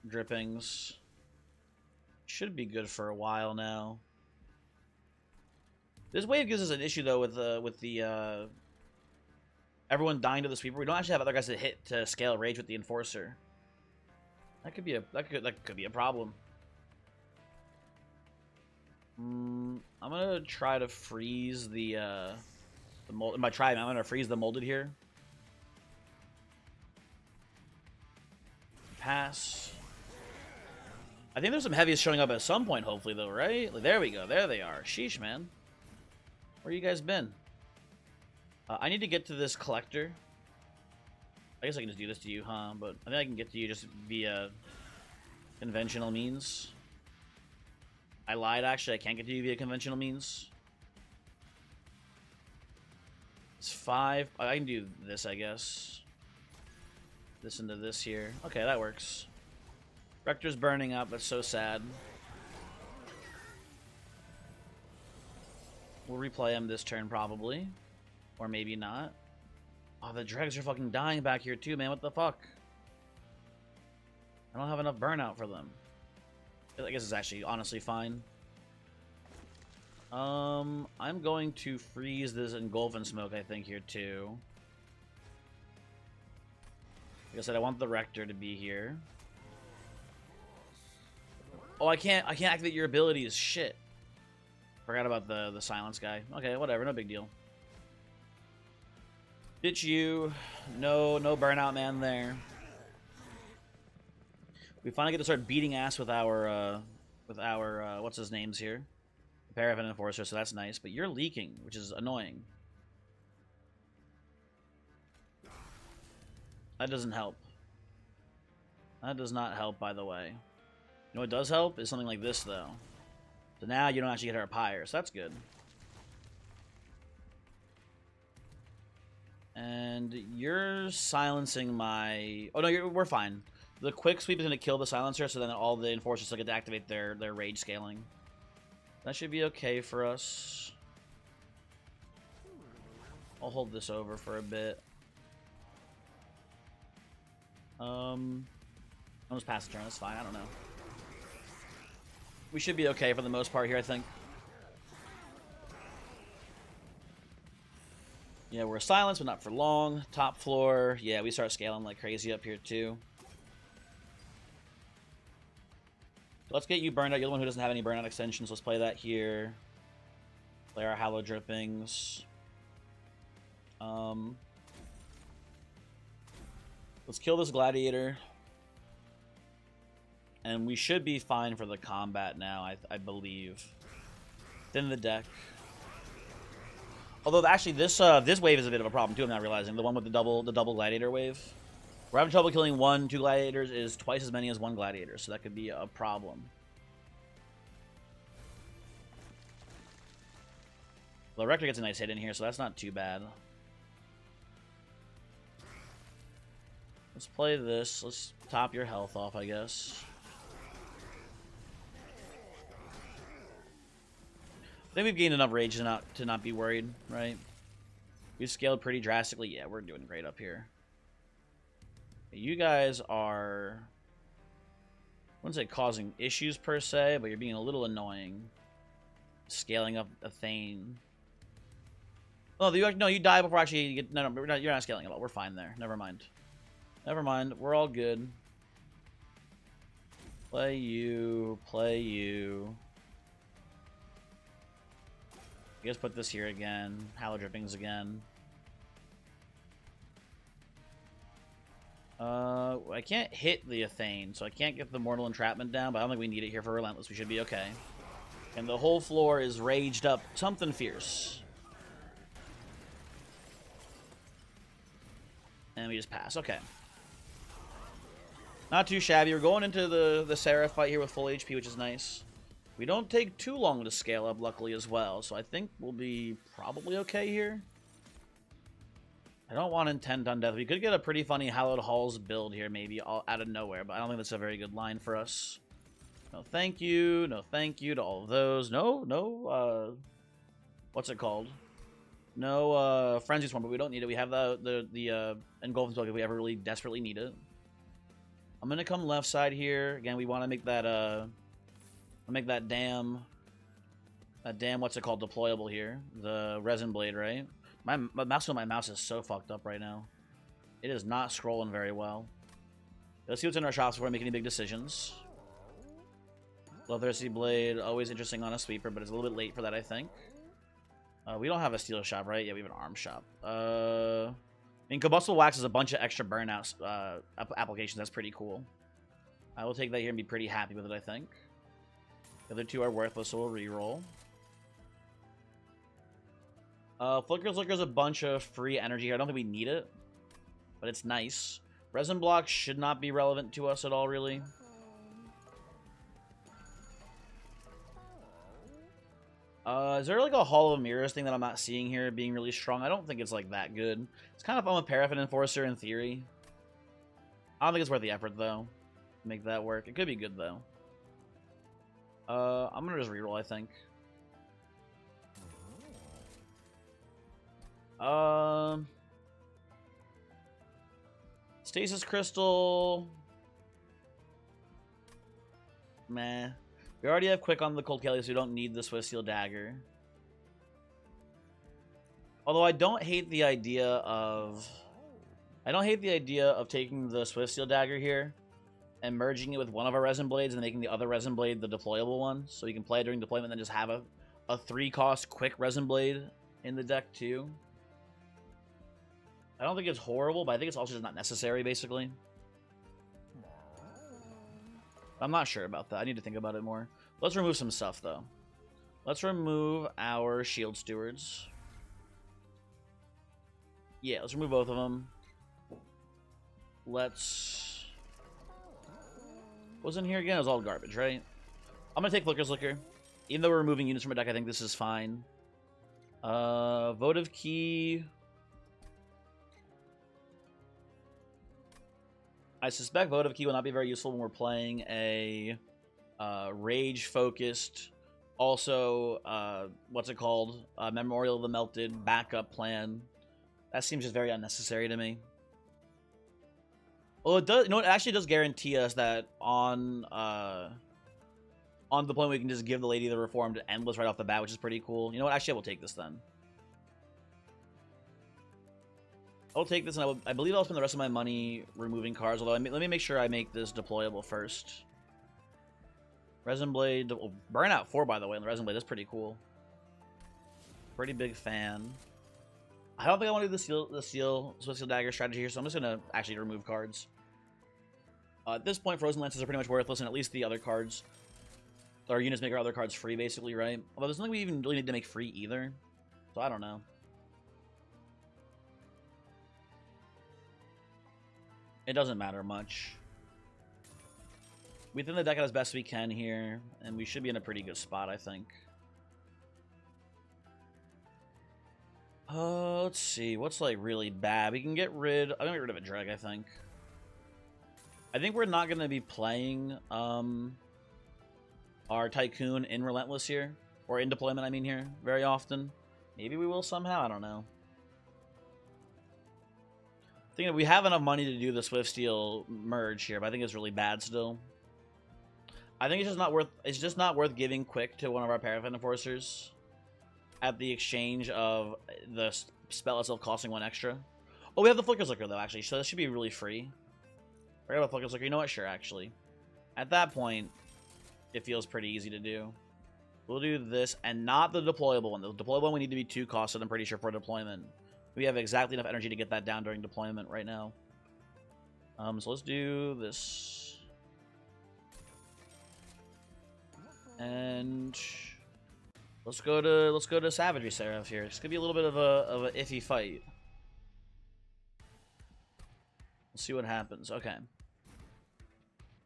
Speaker 1: drippings. Should be good for a while now. This wave gives us an issue though with the everyone dying to the sweeper. We don't actually have other guys to hit to scale rage with the enforcer. That could be a problem. I'm gonna try to freeze the mold. I'm gonna freeze the molded here. Pass. I think there's some heavies showing up at some point, hopefully, though, right? Like, there we go. There they are. Sheesh, man. Where you guys been? I need to get to this collector. I guess I can just do this to you, huh? But I think I can get to you just via conventional means. I lied, actually. I can't get to you via conventional means. It's 5. I can do this, I guess. This into this here. Okay, that works. Rector's burning up. That's so sad. We'll replay him this turn, probably. Or maybe not. Oh, the dregs are fucking dying back here too, man. What the fuck? I don't have enough burnout for them. I guess it's actually honestly fine. I'm going to freeze this engulf and smoke, I think, here too. Like I said, I want the Rector to be here. Oh, I can't activate your abilities. Shit. Forgot about the silence guy. Okay, whatever, no big deal. Ditch you. No burnout man there. We finally get to start beating ass with our what's his names here? Seraph and Enforcer, so that's nice. But you're leaking, which is annoying. That doesn't help. That does not help, by the way. You know what does help? Is something like this, though. So now you don't actually get our pyre, so that's good. And you're silencing my... Oh, no, we're fine. The quick sweep is going to kill the silencer, so then all the enforcers will get to activate their rage scaling. That should be okay for us. I'll hold this over for a bit. I'll just pass the turn. That's fine. I don't know. We should be okay for the most part here, I think. Yeah, we're silenced, but not for long. Top floor. Yeah, we start scaling like crazy up here, too. Let's get you burned out. You're the one who doesn't have any burnout extensions. Let's play that here. Play our Hallow Drippings. Let's kill this Gladiator. And we should be fine for the combat now, I believe. Thin the deck. Although, actually, this wave is a bit of a problem, too, I'm not realizing. The one with the double Gladiator wave. We're having trouble killing 1, 2 Gladiators is twice as many as 1 Gladiator, so that could be a problem. Well, the Rector gets a nice hit in here, so that's not too bad. Let's play this. Let's top your health off, I guess. I think we've gained enough rage to not be worried, right? We've scaled pretty drastically. Yeah, we're doing great up here. You guys are... I wouldn't say causing issues per se, but you're being a little annoying. Scaling up a Thane. Oh, you die before actually you get... No, you're not scaling at all. We're fine there. Never mind. Never mind. We're all good. Play you. Play you. I guess put this here again. Hallow Drippings again. I can't hit the Athane, so I can't get the Mortal Entrapment down, but I don't think we need it here for Relentless. We should be okay. And the whole floor is raged up. Something fierce. And we just pass. Okay. Not too shabby. We're going into the Seraph fight here with full HP, which is nice. We don't take too long to scale up, luckily, as well. So I think we'll be probably okay here. I don't want Intent on Death. We could get a pretty funny Hallowed Halls build here, maybe, all out of nowhere, but I don't think that's a very good line for us. No thank you. No thank you to all of those. No, what's it called? No, Frenzy Swarm, but we don't need it. We have the Engulfing Spell if we ever really desperately need it. I'm gonna come left side here. Again, we want to make that damn, what's it called, deployable here. The Resin Blade, right? My mouse is so fucked up right now. It is not scrolling very well. Let's see what's in our shops before I make any big decisions. Bloodthirsty Blade, always interesting on a sweeper, but it's a little bit late for that, I think. We don't have a steel shop, right? Yeah, we have an arm shop. I mean, Combustible Wax is a bunch of extra burnouts applications. That's pretty cool. I will take that here and be pretty happy with it, I think. The other two are worthless, so we'll reroll. Flicker's a bunch of free energy here. I don't think we need it, but it's nice. Resin Blocks should not be relevant to us at all, really. Is there like a Hall of Mirrors thing that I'm not seeing here being really strong? I don't think it's like that good. It's kind of fun with Paraffin Enforcer in theory. I don't think it's worth the effort, though, to make that work. It could be good, though. I'm gonna just reroll, I think. Stasis Crystal. Meh. We already have Quick on the Cold Kelly, so we don't need the Swift Steel Dagger. Although I don't hate the idea of taking the Swift Steel Dagger here and merging it with one of our Resin Blades and making the other Resin Blade the deployable one, so you can play it during deployment and then just have a 3-cost Quick Resin Blade in the deck too. I don't think it's horrible, but I think it's also just not necessary, basically. I'm not sure about that. I need to think about it more. Let's remove some stuff, though. Let's remove our Shield Stewards. Yeah, let's remove both of them. Let's... What's in here again? It was all garbage, right? I'm going to take Flicker's Liquor. Even though we're removing units from a deck, I think this is fine. Votive Key... I suspect Votive Key will not be very useful when we're playing a rage-focused, also, what's it called? Memorial of the Melted backup plan. That seems just very unnecessary to me. Well, it does. You know, it actually does guarantee us that on deployment we can just give the Lady of the Reformed Endless right off the bat, which is pretty cool. You know what? Actually, I will take this then. I'll take this, and I believe I'll spend the rest of my money removing cards, although let me make sure I make this deployable first. Resin Blade, oh, Burnout 4, by the way, and the Resin Blade, that's pretty cool. Pretty big fan. I don't think I want to do the Swift Steel Dagger strategy here, so I'm just going to actually remove cards. At this point, Frozen Lances are pretty much worthless, and at least the other cards, our units make our other cards free, basically, right? Although there's nothing we even really need to make free either, so I don't know. It doesn't matter much. We thin the deck out as best we can here, and we should be in a pretty good spot, I think. Let's see. What's, like, really bad? We can get rid... I'm gonna get rid of a Dreg, I think. I think we're not gonna be playing, our Tycoon in Relentless here. Or in deployment, I mean, here. Very often. Maybe we will somehow. I don't know. I think we have enough money to do the Swift Steel merge here, but I think it's really bad still. I think it's just not worth giving Quick to one of our Paraffin Enforcers at the exchange of the spell itself costing 1 extra. Oh, we have the Flicker's Liquor though, actually, so that should be really free. Forget about Flicker's Liquor. You know what? Sure, actually. At that point, it feels pretty easy to do. We'll do this and not the deployable one. The deployable one we need to be 2 costed, I'm pretty sure, for deployment. We have exactly enough energy to get that down during deployment right now. So let's do this. And let's go to Savagery Seraph here. It's gonna be a little bit of a iffy fight. Let's see what happens. Okay.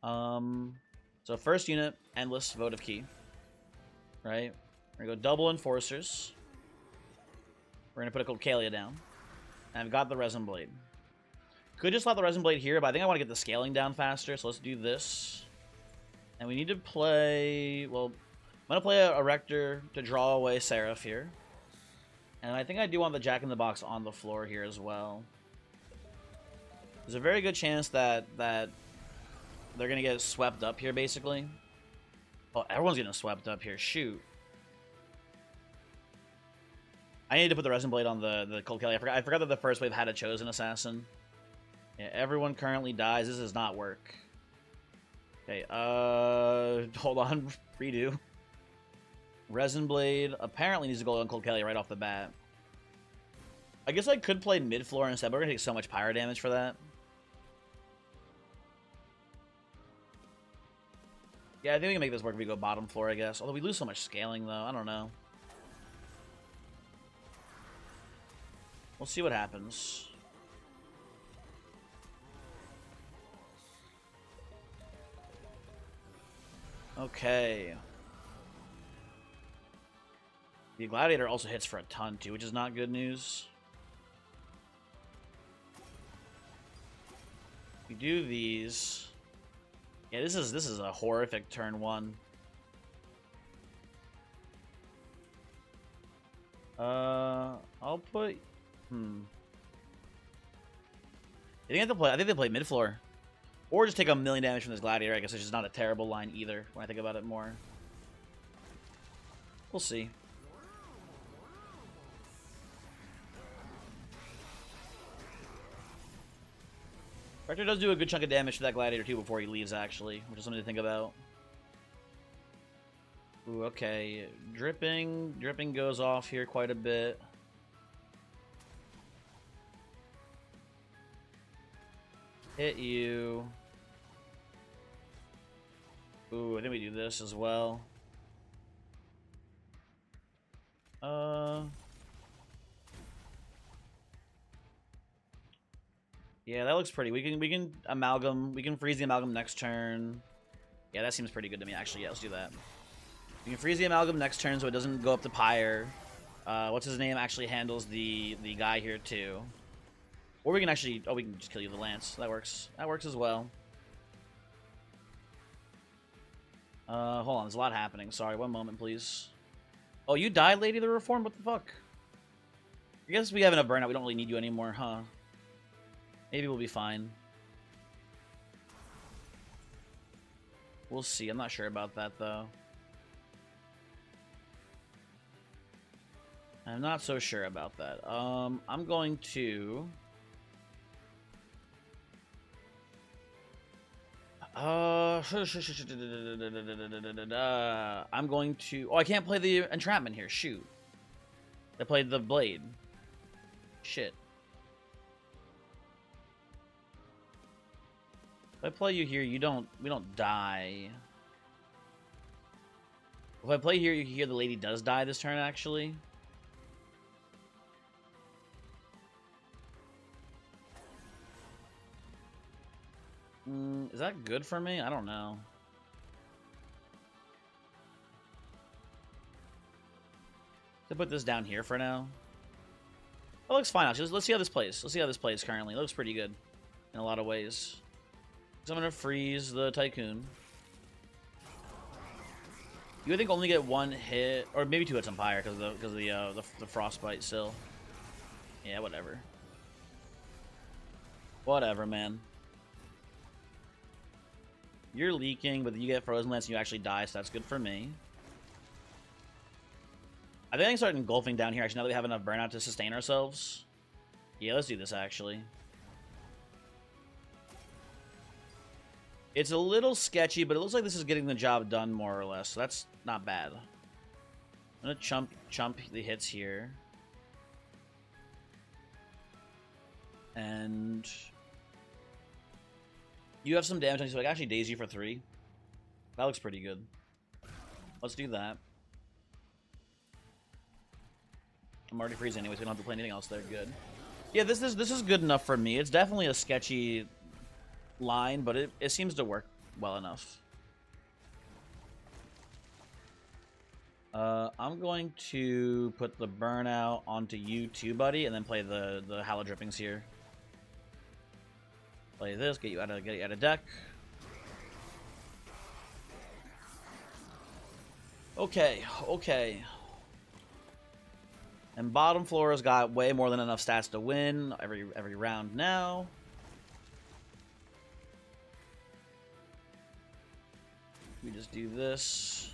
Speaker 1: So first unit, Endless Votive Key. Right? We're gonna go double Enforcers. We're gonna put a Cold Kalia down. And I've got the Resin Blade. Could just let the Resin Blade here, but I think I want to get the scaling down faster, so let's do this. And we need to play... Well, I'm going to play a Rector to draw away Seraph here. And I think I do want the Jack-in-the-Box on the floor here as well. There's a very good chance that they're going to get swept up here, basically. Oh, everyone's getting swept up here. Shoot. I need to put the Resin Blade on the Cold Kelly. I forgot that the first wave had a Chosen Assassin. Yeah, everyone currently dies. This does not work. Okay, hold on. Redo. Resin Blade apparently needs to go on Cold Kelly right off the bat. I guess I could play mid-floor instead, but we're going to take so much pyro damage for that. Yeah, I think we can make this work if we go bottom floor, I guess. Although we lose so much scaling, though. I don't know. We'll see what happens. Okay. The Gladiator also hits for a ton, too, which is not good news. We do these. Yeah, this is a horrific turn 1. I'll put... I think they play mid floor, or just take a million damage from this Gladiator. I guess it's just not a terrible line either when I think about it more. We'll see. Rector does do a good chunk of damage to that Gladiator too before he leaves, actually, which is something to think about. Ooh, okay. Dripping goes off here quite a bit. Hit you. Ooh, I think we do this as well. Yeah, that looks pretty. We can amalgam. We can freeze the amalgam next turn. Yeah, that seems pretty good to me, actually. Yeah, let's do that. We can freeze the amalgam next turn so it doesn't go up to Pyre. What's his name actually handles the guy here too. Or we can actually... Oh, we can just kill you with the Lance. That works. That works as well. Hold on. There's a lot happening. Sorry. One moment, please. Oh, you died, Lady of the Reform? What the fuck? I guess we have enough burnout. We don't really need you anymore, huh? Maybe we'll be fine. We'll see. I'm not sure about that, though. I'm not so sure about that. I'm going to... I'm going to... Oh, I can't play the entrapment here. Shoot. I played the blade. Shit. If I play you here, we don't die. If I play here, you hear the lady does die this turn, actually. Is that good for me? I don't know. To put this down here for now. That looks fine, actually. Let's see how this plays. Let's see how this plays currently. It looks pretty good in a lot of ways. So I'm gonna freeze the Tycoon. You would think only get one hit, or maybe two hits on Pyre because of the frostbite still. Yeah, whatever. Whatever, man. You're leaking, but you get Frozen Lance and you actually die, so that's good for me. I think I can start engulfing down here, actually, now that we have enough burnout to sustain ourselves. Yeah, let's do this, actually. It's a little sketchy, but it looks like this is getting the job done, more or less, so that's not bad. I'm gonna chump the hits here. And... you have some damage on you, so I can actually daze you for 3. That looks pretty good. Let's do that. I'm already freezing anyway, so we don't have to play anything else there. Good. Yeah, this is good enough for me. It's definitely a sketchy line, but it seems to work well enough. I'm going to put the burnout onto you too, buddy, and then play the Hallow Drippings here. Play this, get you out of deck. Okay, okay. And bottom floor has got way more than enough stats to win every round now. We just do this.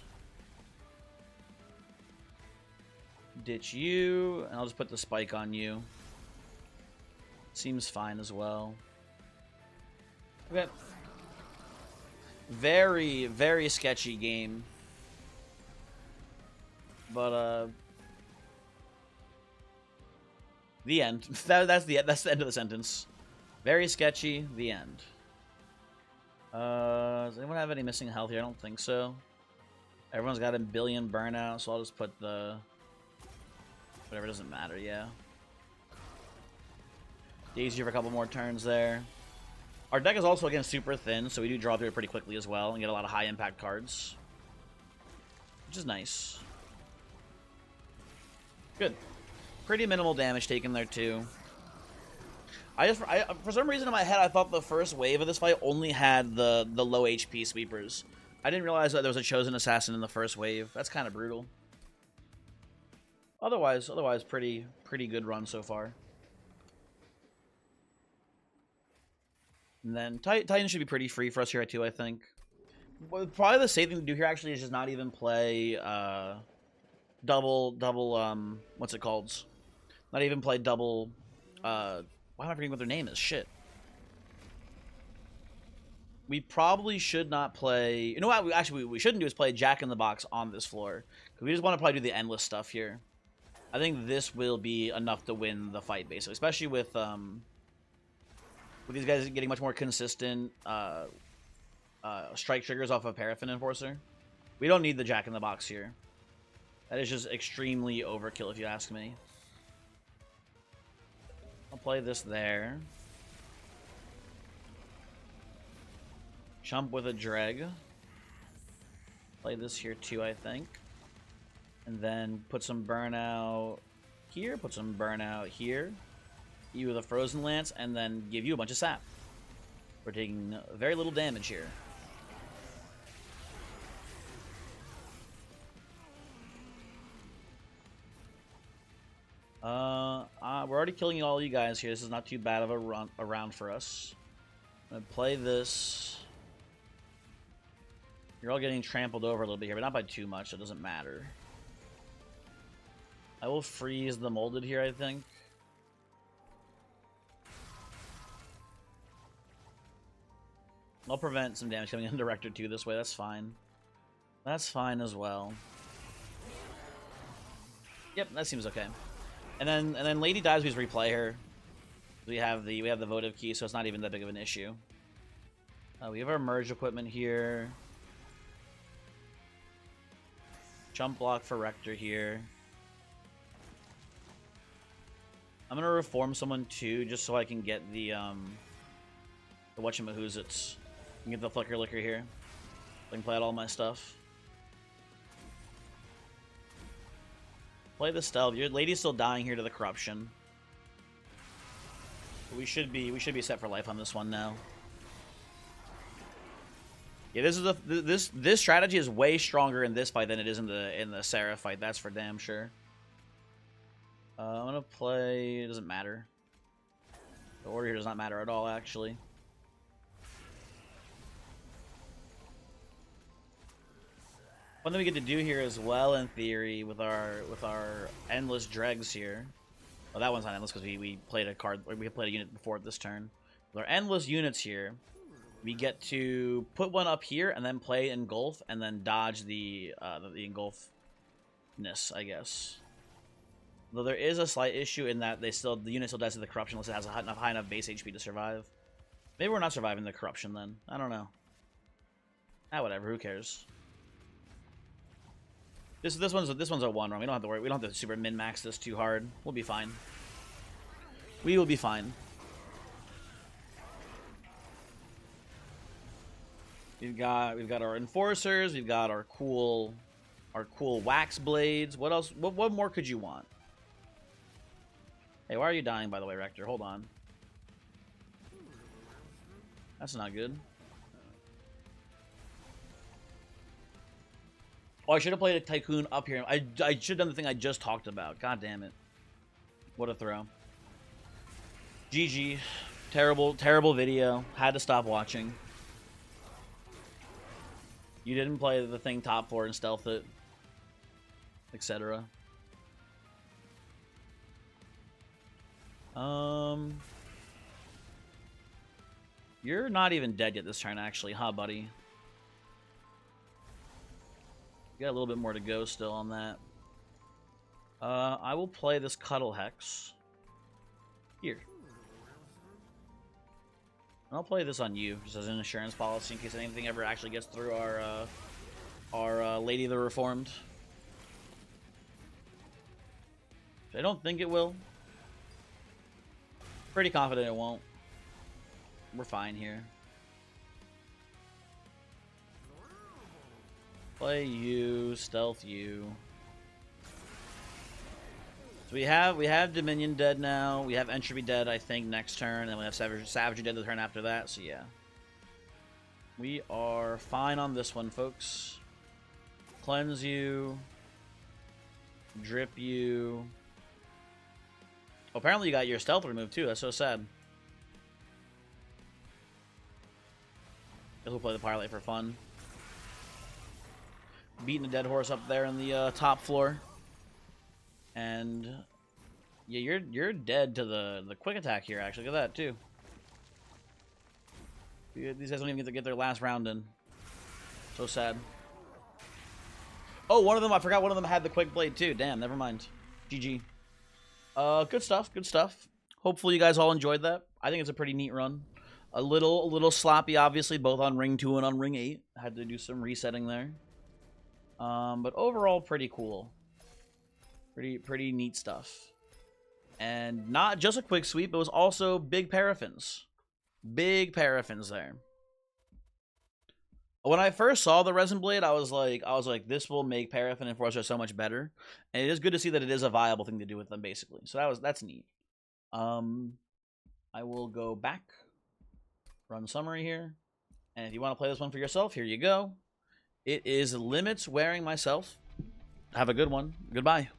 Speaker 1: Ditch you, and I'll just put the spike on you. Seems fine as well. Okay. Very, very sketchy game. But the end. That's the end of the sentence. Very sketchy. The end. Does anyone have any missing health here? I don't think so. Everyone's got a billion burnout, so I'll just put the whatever, doesn't matter. Yeah. Easier for a couple more turns there. Our deck is also again super thin, so we do draw through it pretty quickly as well and get a lot of high impact cards, which is nice. Good. Pretty minimal damage taken there too. For some reason in my head I thought the first wave of this fight only had the low HP sweepers. I didn't realize that there was a chosen assassin in the first wave. That's kind of brutal. Otherwise pretty good run so far. And then Titan should be pretty free for us here too, I think. But probably the safe thing to do here actually is just not even play double what's it called? Not even play double why am I forgetting what their name is? Shit. We probably should not play. You know what? We shouldn't do is play Jack in the Box on this floor. Because we just want to probably do the endless stuff here. I think this will be enough to win the fight, basically. Especially with these guys getting much more consistent strike triggers off of Paraffin Enforcer. We don't need the Jack in the Box here. That is just extremely overkill, if you ask me. I'll play this there. Jump with a Dreg. Play this here too, I think. And then put some burnout here, put some burnout here. You with a Frozen Lance, and then give you a bunch of sap. We're taking very little damage here. We're already killing all you guys here. This is not too bad of a round for us. I'm gonna play this. You're all getting trampled over a little bit here, but not by too much, so it doesn't matter. I will freeze the molded here, I think. I'll prevent some damage coming in Director 2 this way, that's fine. That's fine as well. Yep, that seems okay. And then Lady dies, we just replay her. We have the votive key, so it's not even that big of an issue. We have our merge equipment here. Jump block for Rector here. I'm gonna reform someone too, just so I can get the whatchamahoozits. I can get the Flicker Licker here. I can play out all my stuff. Play the stealth. Your lady's still dying here to the corruption. We should be set for life on this one now. Yeah, this strategy is way stronger in this fight than it is in the Seraph fight. That's for damn sure. I'm gonna play. It doesn't matter. The order here does not matter at all, actually. One thing we get to do here as well, in theory, with our endless dregs here. Well, that one's not endless because we played a card. We played a unit before this turn. With our endless units here, we get to put one up here and then play engulf and then dodge the engulfness, I guess. Though there is a slight issue in that the unit still dies to the corruption unless it has a high enough base HP to survive. Maybe we're not surviving the corruption then. I don't know. Ah, whatever. Who cares? This one's a 1 run. We don't have to worry. We don't have to super min-max this too hard. We'll be fine. We will be fine. We've got our enforcers. We've got our cool our cool wax blades. What else? What more could you want? Hey, why are you dying, by the way, Rector? Hold on. That's not good. Oh, I should have played a Tycoon up here. I should have done the thing I just talked about. God damn it. What a throw. GG. Terrible, terrible video. Had to stop watching. You didn't play the thing top 4 and stealth it. Etc. You're not even dead yet this turn, actually, huh, buddy? You got a little bit more to go still on that. I will play this Cuddle Hex. Here. I'll play this on you, just as an insurance policy, in case anything ever actually gets through our Lady of the Reformed. I don't think it will. Pretty confident it won't. We're fine here. Play you, stealth you. So we have Dominion dead now. We have Entropy dead, I think, next turn. And then we have Savagery dead the turn after that. So yeah. We are fine on this one, folks. Cleanse you. Drip you. Oh, apparently you got your stealth removed too. That's so sad. Guess we'll play the Parlay for fun. Beating a dead horse up there in the top floor. And yeah, you're dead to the quick attack here, actually. Look at that too. These guys don't even get their last round in. So sad. Oh, one of them, I forgot one of them had the quick blade too. Damn, never mind. GG. Good stuff, good stuff. Hopefully you guys all enjoyed that. I think it's a pretty neat run. A little sloppy, obviously, both on ring 2 and on ring 8. I had to do some resetting there. But overall, pretty cool. Pretty neat stuff. And not just a quick sweep, it was also big paraffins. Big paraffins there. When I first saw the resin blade, I was like, this will make paraffin enforcer so much better. And it is good to see that it is a viable thing to do with them, basically. So that's neat. I will go back, run summary here. And if you want to play this one for yourself, here you go. It is Limits Wearing Myself. Have a good one. Goodbye.